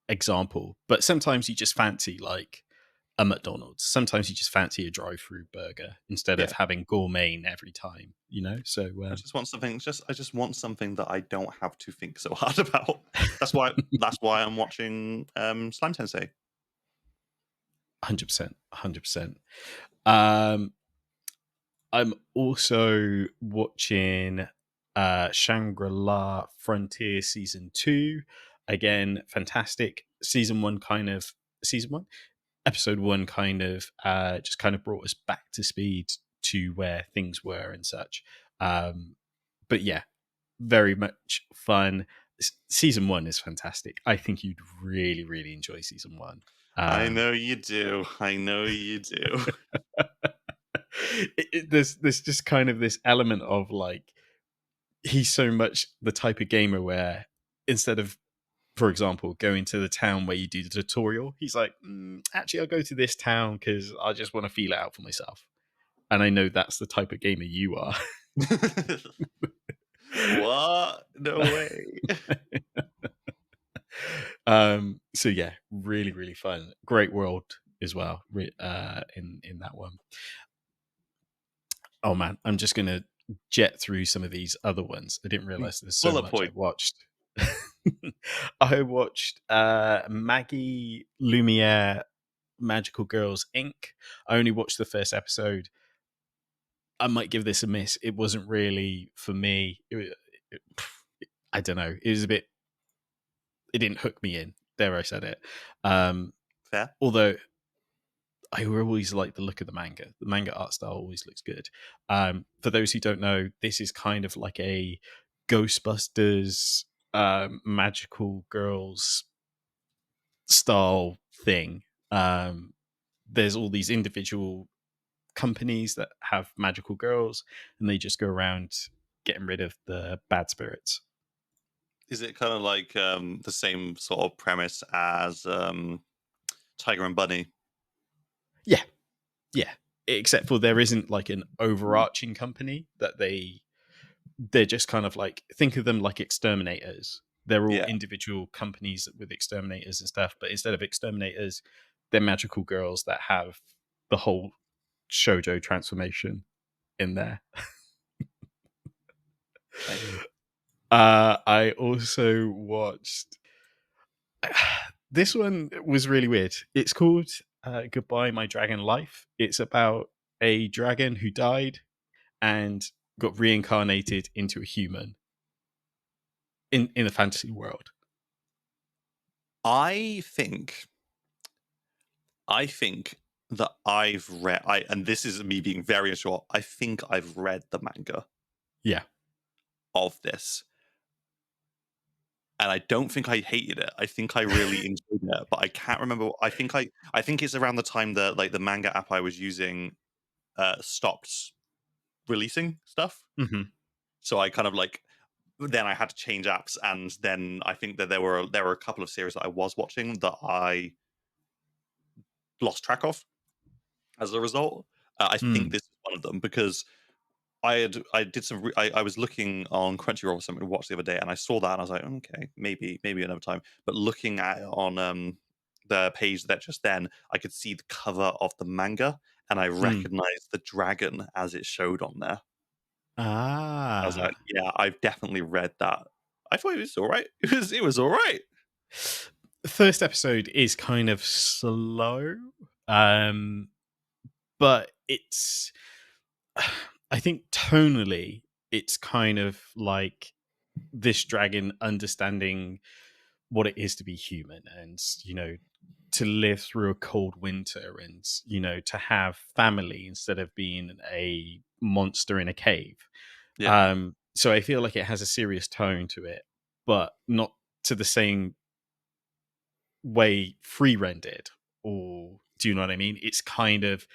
example, but sometimes you just fancy like a McDonald's. Sometimes you just fancy a drive-through burger instead of having gourmet every time, you know? So I just want something. I just want something that I don't have to think so hard about. That's why I'm watching Slime Tensei. 100%. 100%. I'm also watching Shangri-La Frontier Season 2. Again, fantastic. Season 1 episode 1 kind of just kind of brought us back to speed to where things were and such. But yeah, very much fun. Season 1 is fantastic. I think you'd really, really enjoy Season 1. I know you do. There's just kind of this element of like, he's so much the type of gamer where instead of, for example, going to the town where you do the tutorial, he's like, actually, I'll go to this town because I just want to feel it out for myself. And I know that's the type of gamer you are. What? No way. So yeah, really, really fun. Great world as well in that one. Oh man, I'm just gonna jet through some of these other ones. I didn't realize there's so Bullet much I point. watched. I watched Maggie Lumiere Magical Girls Inc. I only watched the first episode. I might give this a miss. It wasn't really for me. I don't know. It was a bit. It didn't hook me in. There, I said it. Fair. Although I always like the look of the manga. The manga art style always looks good. For those who don't know, this is kind of like a Ghostbusters magical girls style thing. There's all these individual companies that have magical girls, and they just go around getting rid of the bad spirits. Is it kind of like the same sort of premise as Tiger and Bunny? Yeah, yeah. Except for there isn't like an overarching company that they're just kind of like, think of them like exterminators. They're all Yeah. individual companies with exterminators and stuff, but instead of exterminators, they're magical girls that have the whole shoujo transformation in there. Nice. I also watched. This one was really weird. It's called Goodbye My Dragon Life. It's about a dragon who died and got reincarnated into a human in a fantasy world. I think that I've read and this is me being very short, I think I've read the manga Yeah. of this. And I don't think I hated it. I think I really enjoyed it, but I can't remember. I think it's around the time that like the manga app I was using stopped releasing stuff. Hmm. So I kind of like then I had to change apps, and then I think that there were a couple of series that I was watching that I lost track of as a result. I think Mm. this is one of them because I did some I was looking on Crunchyroll or something to watch the other day, and I saw that and I was like, okay, maybe another time. But looking at it on the page that just then, I could see the cover of the manga, and I Mm. recognized the dragon as it showed on there. I was like, Ah. yeah, I've definitely read that. I thought it was all right. It was all right. The first episode is kind of slow, um, but it's. I think tonally, it's kind of like this dragon understanding what it is to be human, and to live through a cold winter, and to have family instead of being a monster in a cave. Yeah, So I feel like it has a serious tone to it, but not to the same way free rendered. Or do you know what I mean? It's kind of,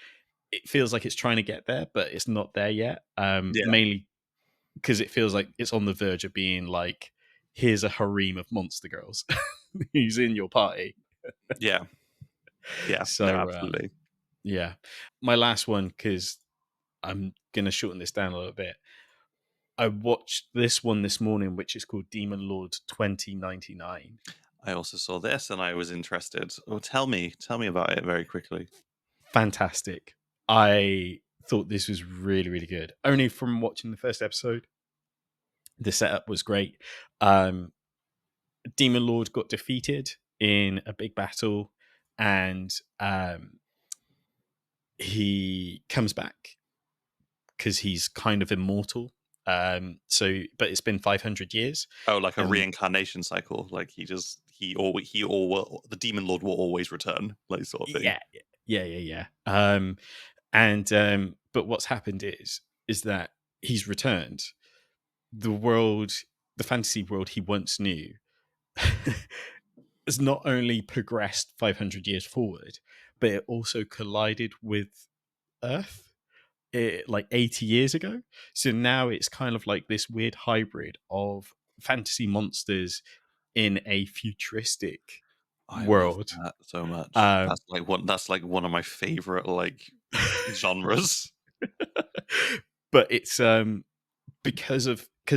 it feels like it's trying to get there, but it's not there yet. yeah, Mainly because it feels like it's on the verge of being like, here's a harem of monster girls who's in your party. yeah, yeah. No, So absolutely. yeah, my last one, because I'm gonna shorten this down a little bit. I watched this one this morning, which is called Demon Lord 2099. I also saw this and I was interested. Oh, tell me about it very quickly. Fantastic. I thought this was really, really good. Only from watching the first episode, the setup was great. Um, Demon Lord got defeated in a big battle, and he comes back because he's kind of immortal. But it's been 500 years, Oh, like a and reincarnation cycle. Like he the demon lord will always return, like sort of thing. yeah. But what's happened is that he's returned. The world, the fantasy world he once knew, has not only progressed 500 years forward, but it also collided with Earth like 80 years ago. So now it's kind of like this weird hybrid of fantasy monsters in a futuristic I love world. that so much. Um, That's like one of my favorite like genres. but it's because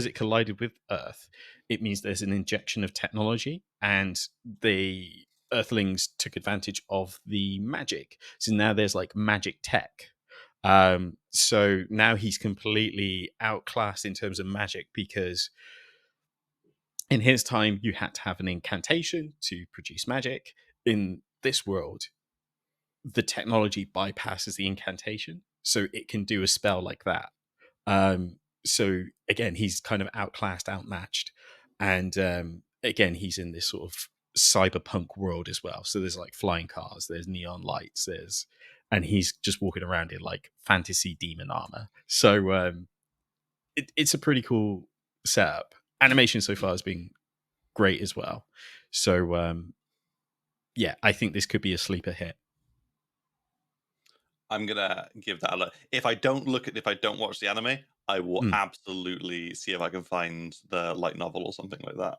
it collided with Earth, it means there's an injection of technology, and the Earthlings took advantage of the magic. So now there's like magic tech. So now he's completely outclassed in terms of magic, because in his time you had to have an incantation to produce magic. In this world, the technology bypasses the incantation, so it can do a spell like that. So again, he's kind of outclassed, outmatched, and again, he's in this sort of cyberpunk world as well. So there's like flying cars, there's neon lights, there's and he's just walking around in like fantasy demon armor. So it's a pretty cool setup. Animation so far has been great as well. So yeah, I think this could be a sleeper hit. I'm gonna give that a look. If I don't watch the anime, I will absolutely see if I can find the light novel or something like that.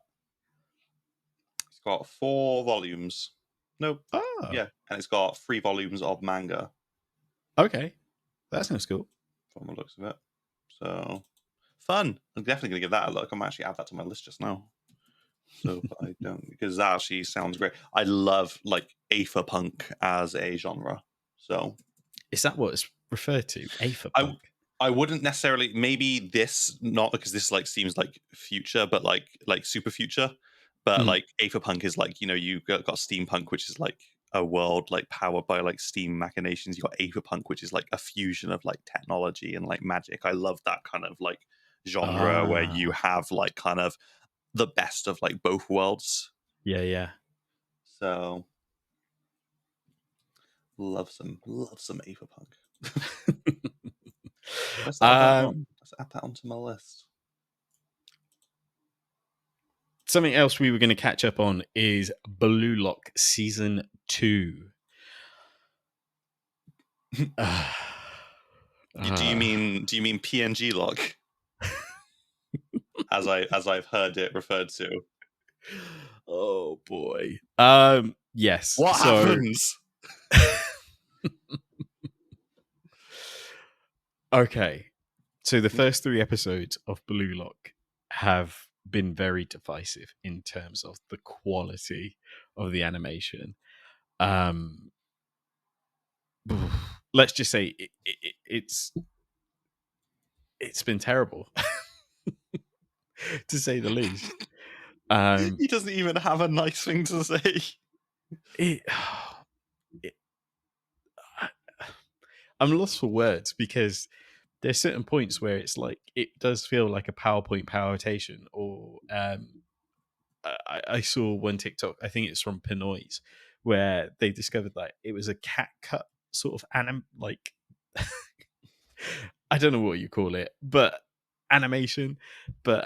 It's got 4 volumes. Nope. Oh, Yeah, and it's got 3 volumes of manga okay. That sounds cool. from the looks of it. So fun. I'm definitely gonna give that a look. I might actually add that to my list just now. So I don't, because that actually sounds great. I love like Aether punk as a genre. So is that what it's referred to? Aether punk? I wouldn't necessarily, maybe this, not because this like seems like future, but like super future. But like Aether punk is like, you got steampunk, which is like a world like powered by like steam machinations. You got Aether punk, which is like a fusion of like technology and like magic. I love that kind of like genre where you have like kind of the best of like both worlds. Yeah. So love some Aether punk. Let's add that onto my list. Something else we were going to catch up on is Blue Lock Season 2. Do you mean PNG Lock? as I've heard it referred to. Oh boy. Yes. What happens? Okay. So the first 3 episodes of Blue Lock have been very divisive in terms of the quality of the animation. Let's just say it's been terrible, to say the least. He doesn't even have a nice thing to say. I'm lost for words because there's certain points where it's like it does feel like a PowerPoint poweration. Or I saw one TikTok, I think it's from Pinoy's, where they discovered that it was a cat cut sort of like I don't know what you call it, but animation. But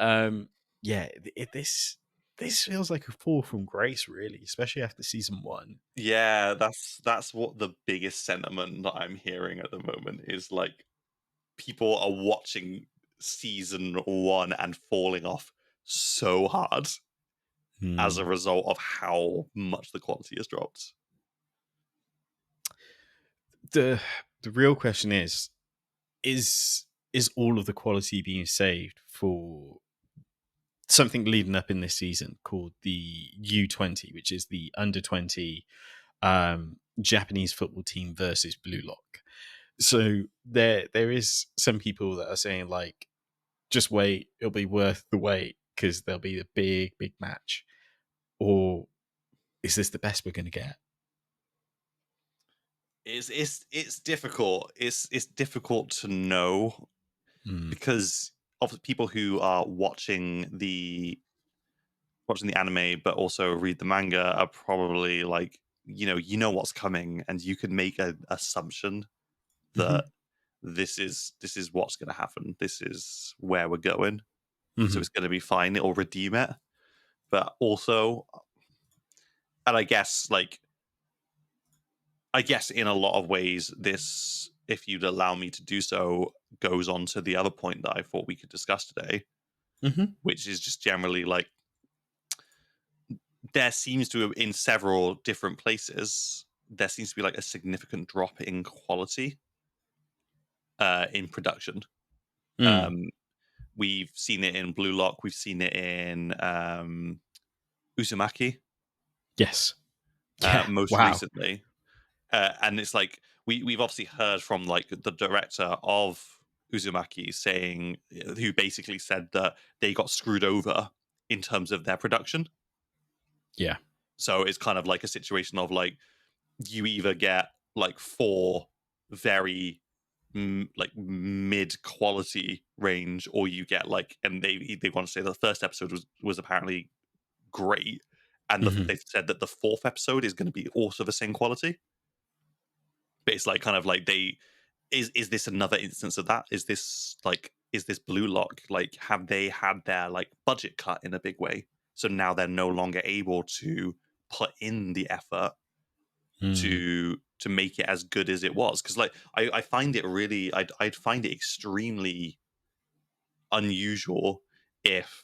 yeah, this feels like a fall from grace, really, especially after season 1. Yeah, that's what the biggest sentiment that I'm hearing at the moment is. Like, people are watching season 1 and falling off so hard as a result of how much the quality has dropped. The real question is all of the quality being saved for something leading up in this season called the U20, which is the under 20 Japanese football team versus Blue Lock? So there is some people that are saying like, just wait, it'll be worth the wait because there'll be a big match. Or is this the best we're going to get? It's difficult. It's difficult to know because of the people who are watching the anime but also read the manga are probably like, you know what's coming, and you can make an assumption that this is what's going to happen. This is where we're going. So it's going to be fine. It'll redeem it. But also, and I guess in a lot of ways, this, if you'd allow me to do so, goes on to the other point that I thought we could discuss today, which is just generally like, there seems to, in several different places, there seems to be like a significant drop in quality in production. We've seen it in Blue Lock. We've seen it in Uzumaki. Yes. Most recently. And it's like, we've obviously heard from like the director of Uzumaki saying, who basically said that they got screwed over in terms of their production. Yeah. So it's kind of like a situation of like, you either get like 4 very like mid quality range, or you get like, and they want to say the first episode was apparently great, and they've said that the 4th episode is going to be also the same quality. but it's like kind of like is this another instance of that? Is this Blue Lock, like, have they had their like budget cut in a big way, so now they're no longer able to put in the effort Mm. to make it as good as it was? Because like I find it really, I'd find it extremely unusual if,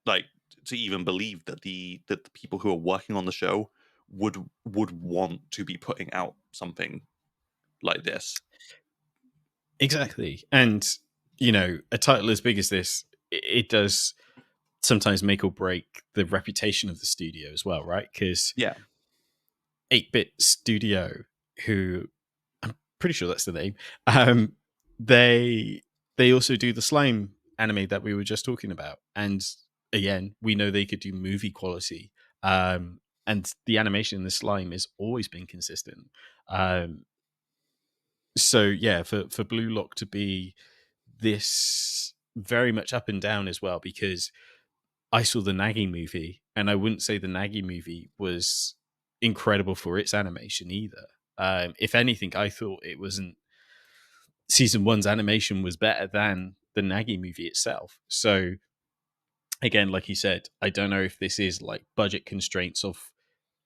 like, to even believe that the people who are working on the show would want to be putting out something like this. Exactly. And, a title as big as this, it does sometimes make or break the reputation of the studio as well, right? Because Yeah, 8-Bit Studio, who I'm pretty sure that's the name, um, they they also do the slime anime that we were just talking about. And again, we know they could do movie quality. And the animation in the slime has always been consistent. Um, so yeah, for Blue Lock to be this very much up and down as well, because I saw the Nagi movie, and I wouldn't say the Nagi movie was incredible for its animation either. If anything, I thought it wasn't season one's animation was better than the Nagi movie itself. So again, like you said, I don't know if this is like budget constraints of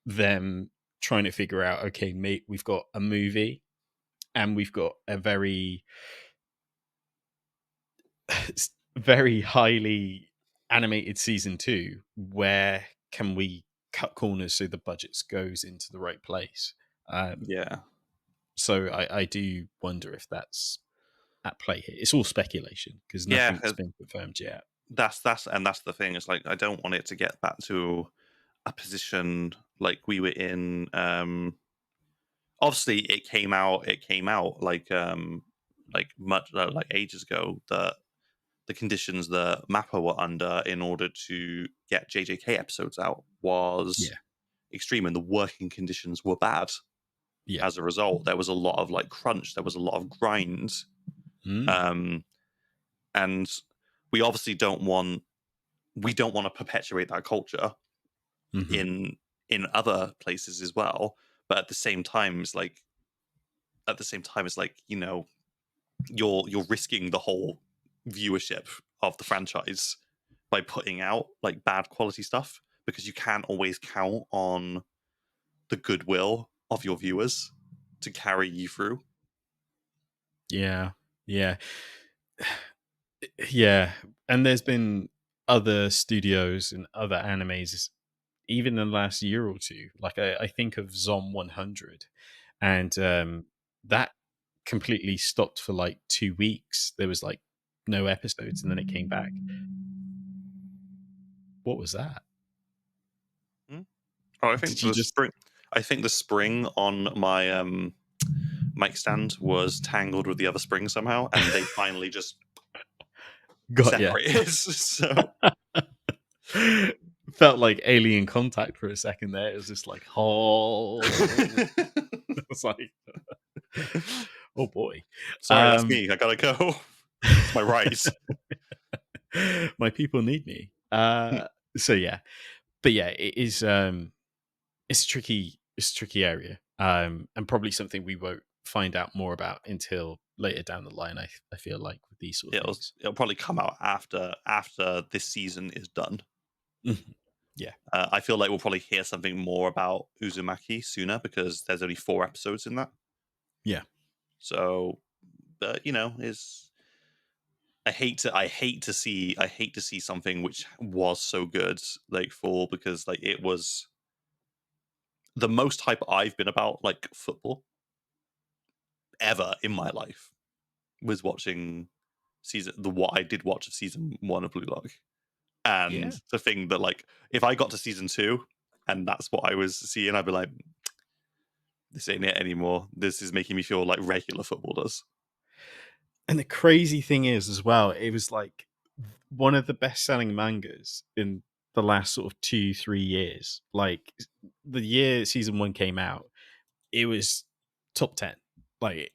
them trying to figure out, okay, mate, we've got a movie and we've got a very very highly animated season two. Where can we cut corners so the budgets goes into the right place? Um, yeah, so I do wonder if that's at play here. It's all speculation because yeah. nothing's been confirmed yet. That's the thing. It's like I don't want it to get back to a position like we were in. Obviously, it came out like much like ages ago, that the conditions that Mappa were under in order to get JJK episodes out was Yeah, extreme, and the working conditions were bad. yeah, As a result, there was a lot of like crunch, there was a lot of grind, mm, um, and we obviously don't want to perpetuate that culture hmm in other places as well. But at the same time, it's like, you're risking the whole viewership of the franchise by putting out like bad quality stuff, because you can't always count on the goodwill of your viewers to carry you through. yeah, yeah, yeah. And there's been other studios and other animes even in the last year or two. Like I think of Zom 100, and that completely stopped for like 2 weeks. There was like no episodes, and then it came back. What was that? Hmm? Oh, Did you just I think the spring on my mic stand was tangled with the other spring somehow, and they finally just got yeah? separated. So Felt like alien contact for a second there. It was just like, oh, it's like, oh boy. sorry, that's Um, me. I gotta go. It's my right. my people need me. So yeah, but yeah, it is. It's tricky. It's a tricky area, and probably something we won't find out more about until later down the line. I feel like with these sort of it'll things. it'll probably come out after this season is done. Mhm. Yeah, I feel like we'll probably hear something more about Uzumaki sooner, because there's only 4 episodes in that. yeah, So, but is I hate to see something which was so good like fall, because like it was the most hype I've been about like football ever in my life, was watching what I did watch of season one of Blue Lock. And yeah. the thing that, like, if I got to season two and that's what I was seeing, I'd be like, this ain't it anymore. This is making me feel like regular football does. And the crazy thing is, as well, it was like one of the best selling mangas in the last sort of 2-3 years. Like the year season one came out, it was top 10. Like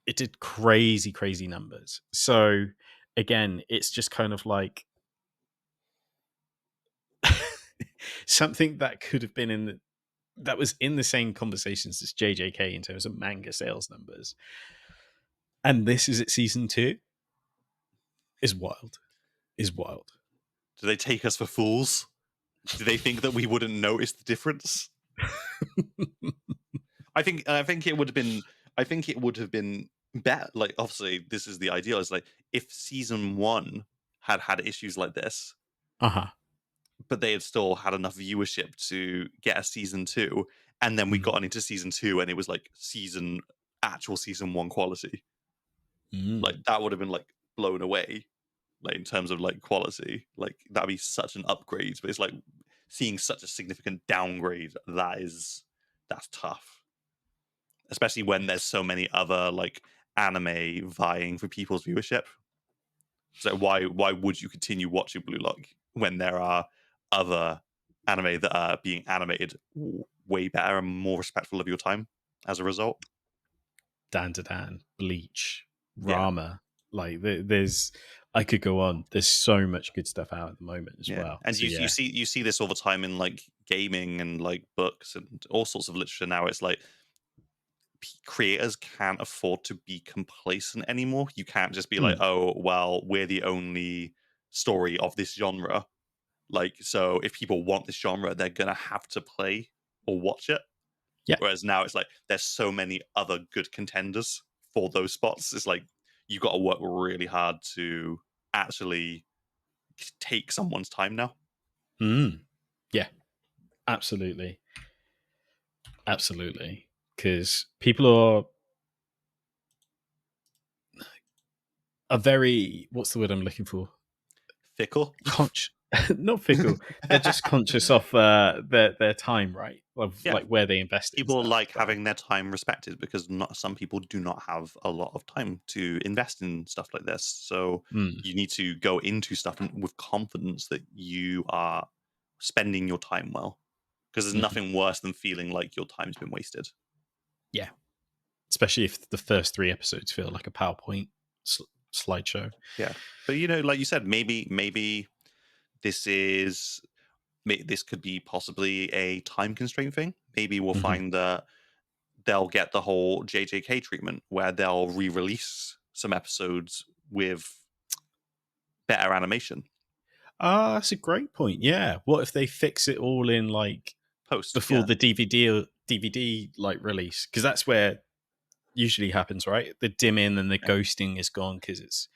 it did crazy, crazy numbers. So again, it's just kind of like something that could have been in that was in the same conversations as JJK in terms of manga sales numbers. And this is at season 2 is wild. Is wild. Do they take us for fools? Do they think that we wouldn't notice the difference? I think it would have been better. Like, obviously, this is the ideal. It's like if season 1 had issues like this, but they had still had enough viewership to get a season 2, and then we got into season 2, and it was like actual season 1 quality. Like that would have been like blown away, like in terms of like quality. Like that'd be such an upgrade. But it's like seeing such a significant downgrade. That's tough, especially when there's so many other like anime vying for people's viewership. So why would you continue watching Blue Lock when there are other anime that are being animated way better and more respectful of your time as a result? Dandadan, Bleach, Yeah. Ranma. Like there's, I could go on. There's so much good stuff out at the moment as well. And So, you see this all the time in like gaming and like books and all sorts of literature now. It's like creators can't afford to be complacent anymore. You can't just be like, oh well, we're the only story of this genre. Like, so if people want this genre, they're gonna have to play or watch it. Yeah. Whereas now it's like there's so many other good contenders for those spots. It's like you got to work really hard to actually take someone's time now. Yeah, absolutely. Absolutely. Because people are very, what's the word I'm looking for? Fickle. Not fickle. They're just conscious of their time, right? Of like where they invest in people stuff, like but having their time respected because not some people do not have a lot of time to invest in stuff like this. So you need to go into stuff with confidence that you are spending your time well, because there's nothing worse than feeling like your time's been wasted. Yeah, especially if the first 3 episodes feel like a PowerPoint slideshow. Yeah, but you know, like you said, maybe this could be possibly a time constraint thing. Maybe we'll find that they'll get the whole JJK treatment where they'll re-release some episodes with better animation. That's a great point. Yeah. What if they fix it all in like Post before the DVD like release? Because that's where usually happens, right? The dimming and the ghosting is gone because it's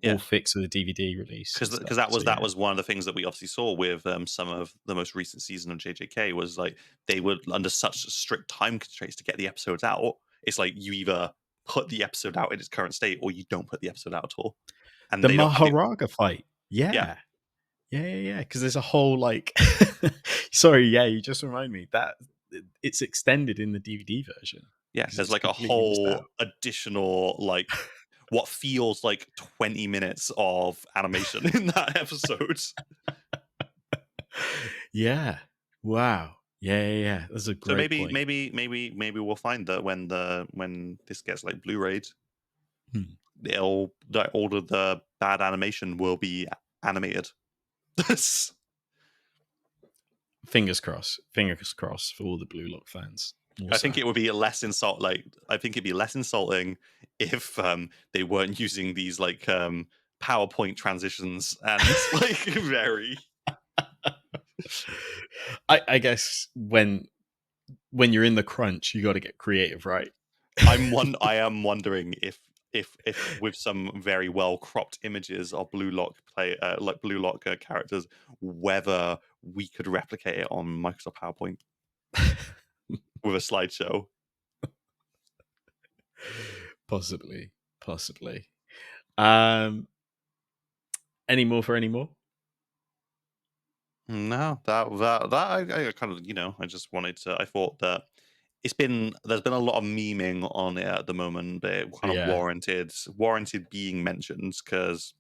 all fixed with the DVD release. Because that was one of the things that we obviously saw with some of the most recent season of JJK was like they were under such strict time constraints to get the episodes out. It's like you either put the episode out in its current state or you don't put the episode out at all. And the they don't have Maharaga fight. Yeah. Because there's a whole like, sorry, you just remind me that it's extended in the DVD version. Yeah, there's like a whole additional like what feels like 20 minutes of animation in that episode. Yeah. Wow. Yeah. That's a great point. Maybe we'll find that when this gets like Blu-rayed, all of the bad animation will be animated. Fingers crossed for all the Blue Lock fans. I think it would be less insult. Like I think it'd be less insulting if they weren't using these like PowerPoint transitions and like very. I guess when you're in the crunch, you got to get creative, right? I am wondering if with some very well cropped images of Blue Lock characters, whether we could replicate it on Microsoft PowerPoint with a slideshow. Possibly. Any more? No, that I kind of I just wanted to. I thought that there's been a lot of memeing on it at the moment, but it kind of warranted being mentioned because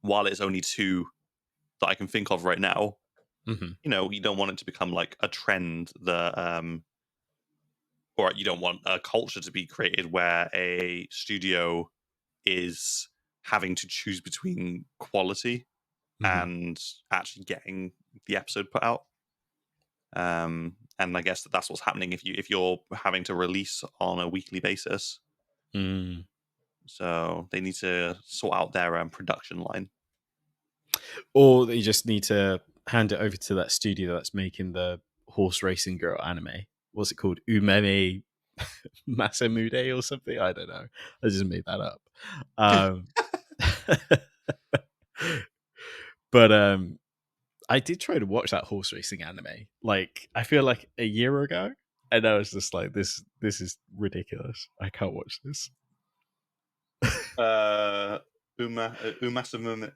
while it's only 2 that I can think of right now, you don't want it to become like a trend that or you don't want a culture to be created where a studio is having to choose between quality and actually getting the episode put out. And I guess that's what's happening if you're having to release on a weekly basis. Mm. So they need to sort out their production line. Or they just need to hand it over to that studio that's making the horse racing girl anime. What's it called? Umeme Masamude or something? I don't know. I just made that up. But I did try to watch that horse racing anime. Like, I feel like a year ago, and I was just like, this is ridiculous. I can't watch this. Umasamune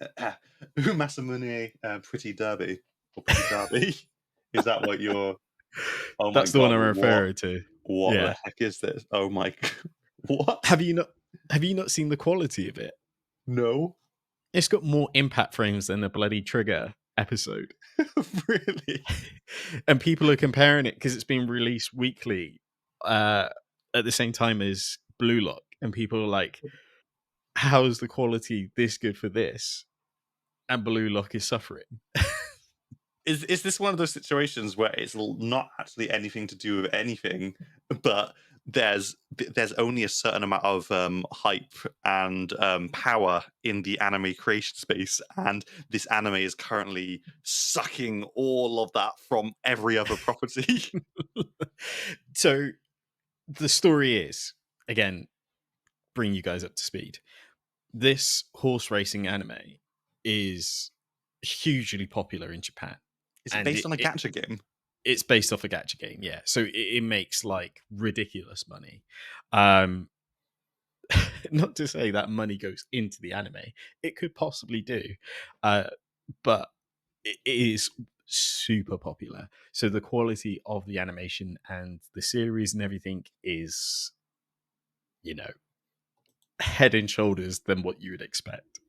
Pretty Derby or Pretty Derby. Is that what you're? Oh my That's the one god! I'm What referring to. the Yeah. heck is this? Oh my! What? Have you not seen the quality of it? No. It's got more impact frames than a bloody Trigger episode. Really? And people are comparing it because it's been released weekly at the same time as Blue Lock. And people are like, how is the quality this good for this? And Blue Lock is suffering. Is this one of those situations where it's not actually anything to do with anything, but there's only a certain amount of hype and power in the anime creation space, and this anime is currently sucking all of that from every other property? So the story is, again, bring you guys up to speed. This horse racing anime is hugely popular in Japan. Is it And based on a gacha game? it's based off a gacha game, yeah. So it makes like ridiculous money. Not to say that money goes into the anime. It could possibly do. But it is super popular. So the quality of the animation and the series and everything is, head and shoulders than what you would expect.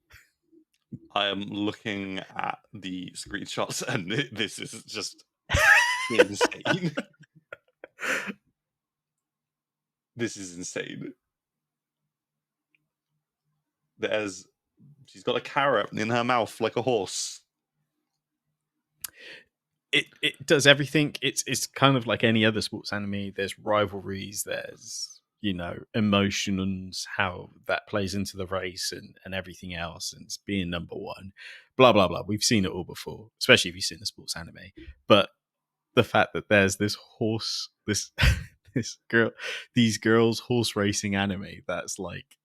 I am looking at the screenshots, and this is just insane. This is insane. She's got a carrot in her mouth like a horse. It does everything. It's kind of like any other sports anime. There's rivalries. There's emotions, how that plays into the race and everything else, and it's being number one. Blah blah blah. We've seen it all before, especially if you've seen the sports anime. But the fact that there's this horse, this these girls horse racing anime that's like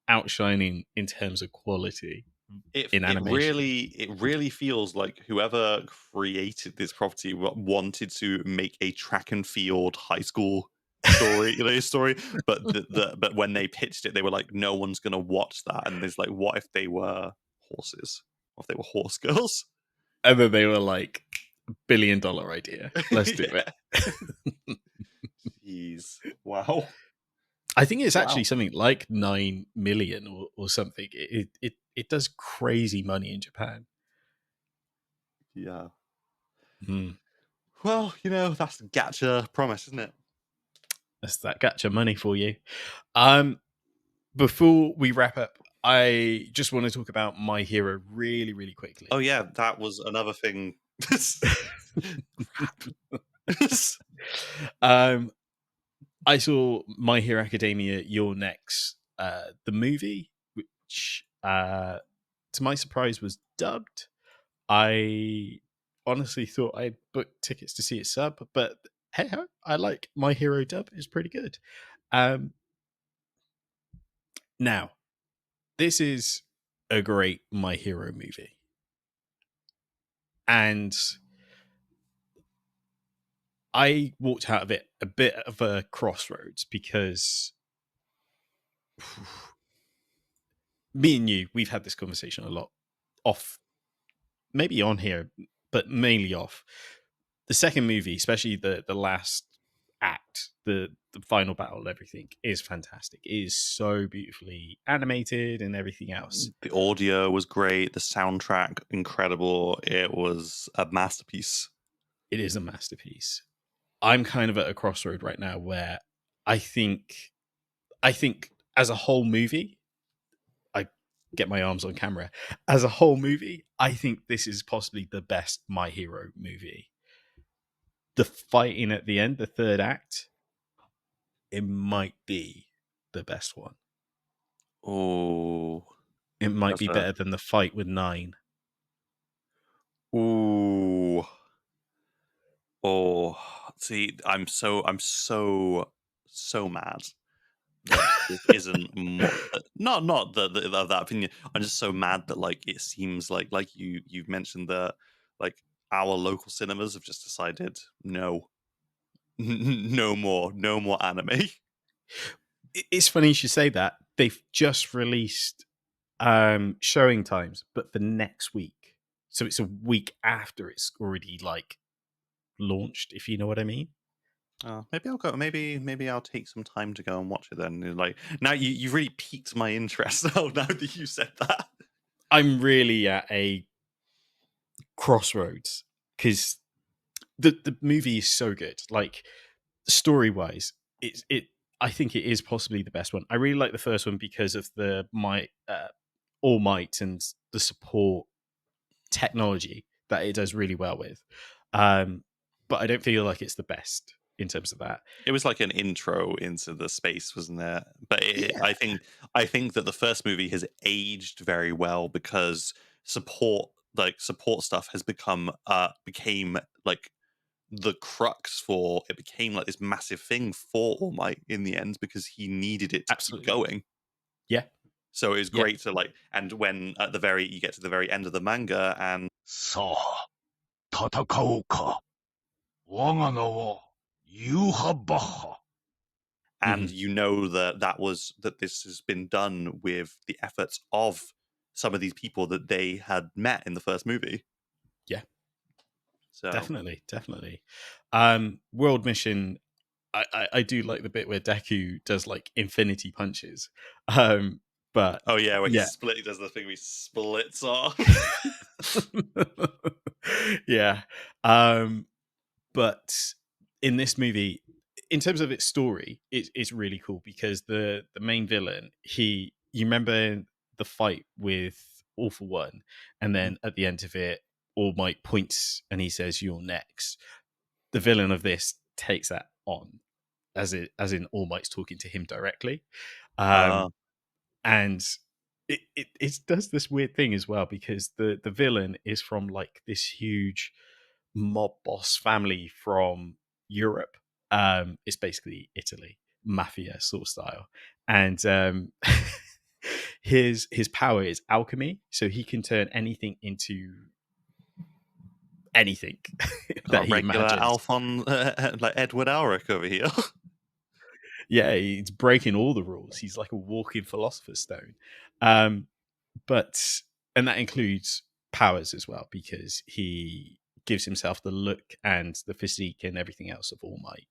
outshining in terms of quality in animation. It really feels like whoever created this property wanted to make a track and field high school story, but but when they pitched it, they were like, no one's gonna watch that. And there's like, what if they were horses? What if they were horse girls? And then they were like, $1 billion idea. Let's do it. Jeez. Wow. I think it's actually something like 9 million or something. It does crazy money in Japan. Yeah. Hmm. Well, that's gacha promise, isn't it? That's that gacha money for you. Before we wrap up, I just want to talk about My Hero really, really quickly. Oh yeah, that was another thing. I saw My Hero Academia You're Next, the movie, which to my surprise was dubbed. I honestly thought I'd booked tickets to see it sub, but hey ho, I like My Hero dub. It's pretty good. Now, this is a great My Hero movie. And I walked out of it a bit of a crossroads because me and you, we've had this conversation a lot off, maybe on here, but mainly off. The second movie, especially the last act, the final battle, everything is fantastic. It is so beautifully animated and everything else. The audio was great. The soundtrack, incredible. It was a masterpiece. It is a masterpiece. I'm kind of at a crossroad right now where I think as a whole movie, I get my arms on camera. As a whole movie, I think this is possibly the best My Hero movie. the fighting at the end, the third act, it might be the best one. Oh, It might that's be better than the fight with 9. ooh. Oh, see, I'm so mad that this isn't more. Not that opinion. I'm just so mad that like it seems like you've mentioned that like our local cinemas have just decided no, no more anime. It's funny you should say that. They've just released showing times, but for next week. So it's a week after it's already like launched, if you know what I mean. Maybe I'll go. Maybe I'll take some time to go and watch it then. Like now, you really piqued my interest. Oh, now that you said that. I'm really at a crossroads because the movie is so good. Like story wise, it I think it is possibly the best one. I really like the first one because of the All Might and the support technology that it does really well with. But I don't feel like it's the best in terms of that. It was like an intro into the space, wasn't it? But Yeah, I think that the first movie has aged very well because support stuff has became like the crux for it became like this massive thing for All Might in the end because he needed it to keep absolutely. going. Yeah, So it was yeah. great to like, and when at the very you get to the very end of the manga and さあ、戦おうか。我が名は、ユーハバッハ。and Mhm. you know that this has been done with the efforts of some of these people that they had met in the first movie. Yeah, So definitely. World mission. I do like the bit where Deku does like infinity punches. But oh yeah, where yeah. he does the thing where he splits off. Yeah. But in this movie, in terms of its story, it's really cool because the main villain, you remember the fight with All for One, and then at the end of it, All Might points and he says, "You're next." The villain of this takes that on, as in All Might's talking to him directly, uh, and it does this weird thing as well because the villain is from like this huge mob boss family from Europe. It's basically Italy, mafia sort of style, and his power is alchemy, so he can turn anything into anything that not he regular imagines. Alphon like Edward Elric over here. Yeah, he's breaking all the rules. He's like a walking philosopher's stone. Um, but and that includes powers as well because he gives himself the look and the physique and everything else of All Might.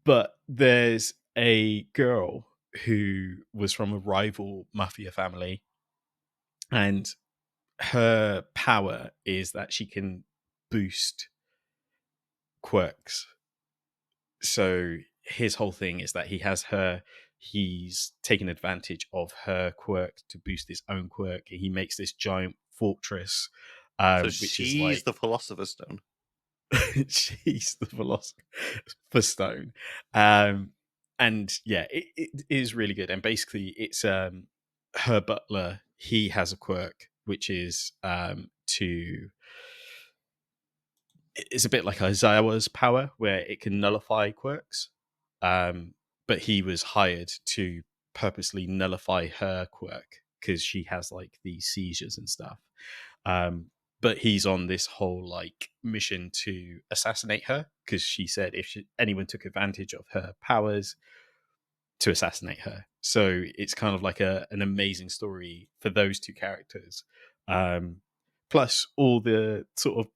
But there's a girl who was from a rival mafia family, and her power is that she can boost quirks. So his whole thing is that he's taken advantage of her quirk to boost his own quirk. He makes this giant fortress, So which is she's like the Philosopher's Stone. she's the philosopher stone. And yeah, it is really good. And basically it's her butler, he has a quirk which is to it's a bit like Aizawa's power where it can nullify quirks. Um, but he was hired to purposely nullify her quirk because she has like these seizures and stuff. But he's on this whole like mission to assassinate her because she said if anyone took advantage of her powers, to assassinate her. So it's kind of like an amazing story for those two characters. Um, Plus all the sort of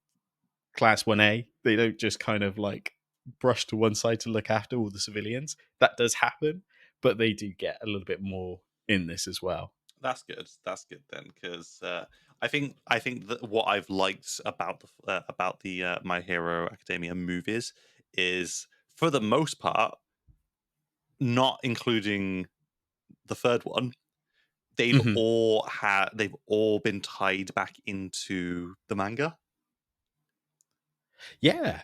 class 1A, they don't just kind of like brush to one side to look after all the civilians. That does happen, but they do get a little bit more in this as well. That's good. That's good then, because I think that what I've liked about the My Hero Academia movies is, for the most part, not including the third one, Mhm. they've all been tied back into the manga. Yeah.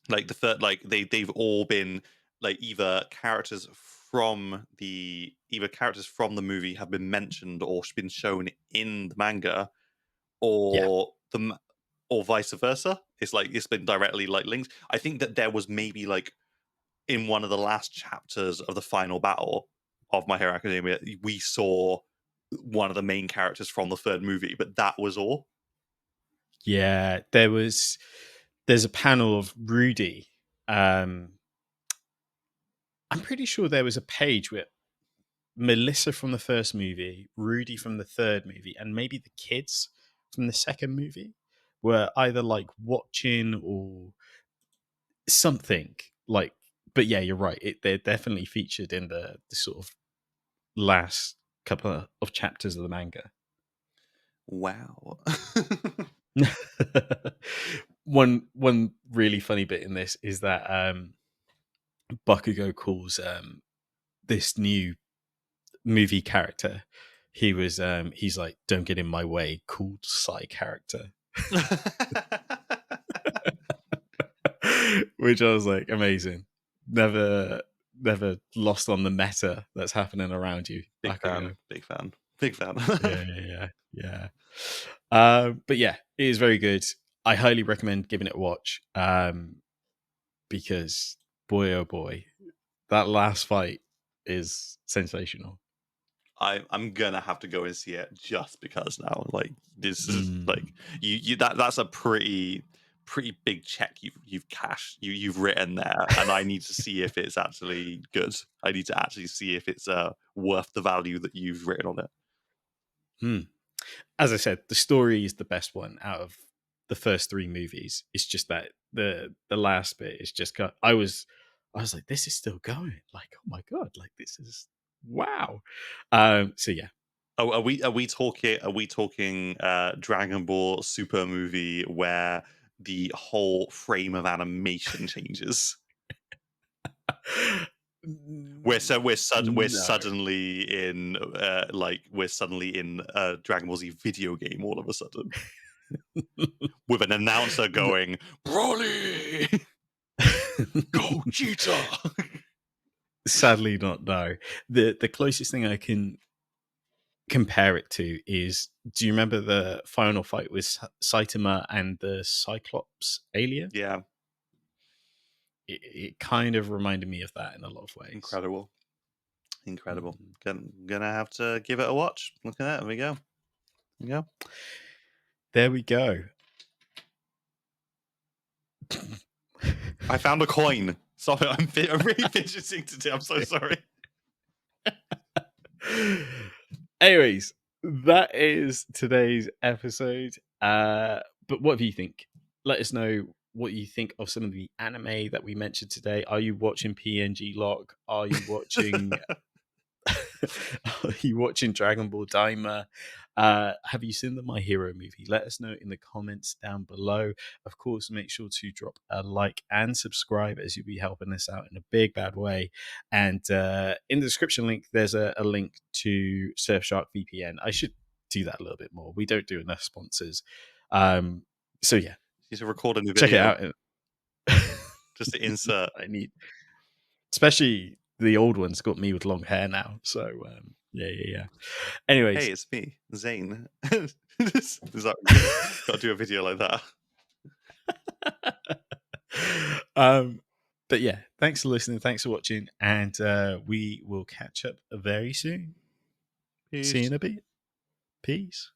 Like the third, like they've all been like either characters from the movie have been mentioned or been shown in the manga, Yeah. or or vice versa. It's like it's been directly like linked. I think that there was maybe like in one of the last chapters of the final battle of My Hero Academia, we saw one of the main characters from the third movie, but that was all. Yeah. There's a panel of Rudy. I'm pretty sure there was a page with Melissa from the first movie, Rudy from the third movie, and maybe the kids from the second movie were either like watching or something like. But yeah, you're right. They're definitely featured in the sort of last couple of chapters of the manga. Wow. One really funny bit in this is that Bakugo calls this new movie character. He's like, "Don't get in my way," cool side character. Which I was like, amazing. Never lost on the meta that's happening around you. Big fan. Yeah. But yeah, it is very good. I highly recommend giving it a watch. Because boy oh boy, that last fight is sensational. I'm gonna have to go and see it just because now. Like this is Mm. like that's a pretty big check you've cashed, you've written there, and I need to see if it's actually good. I need to actually see if it's worth the value that you've written on it. As I said, the story is the best one out of the first three movies. It's just that the last bit is just I was like, this is still going. Like, oh my god, like this is wow. So yeah. Oh, are we talking Dragon Ball Super movie where the whole frame of animation changes? We're suddenly in Dragon Ball Z video game all of a sudden with an announcer going Broly, Gogeta. Sadly, not. No. The closest thing I can compare it to is, do you remember the final fight with Saitama and the Cyclops alien? Yeah, It kind of reminded me of that in a lot of ways. incredible. Gonna have to give it a watch. Look at that. There we go. There we go. I found a coin. Sorry, I'm really fidgeting today. I'm so sorry. Anyways, that is today's episode. But what do you think? Let us know what you think of some of the anime that we mentioned today. Are you watching PNG Lock? Are you watching Are you watching Dragon Ball Daima? Have you seen the My Hero movie? Let us know in the comments down below. Of course, make sure to drop a like and subscribe, as you'll be helping us out in a big bad way. And in the description link, there's a link to Surfshark VPN. I should do that a little bit more. We don't do enough sponsors. So yeah, You should record a new check video. it out. Just to insert. I need, especially the old one's got me with long hair now. So yeah. Anyways, hey, it's me, Zane. Is that got to do a video like that? But yeah, thanks for listening, thanks for watching, and we will catch up very soon. Peace. See you in a bit. Peace.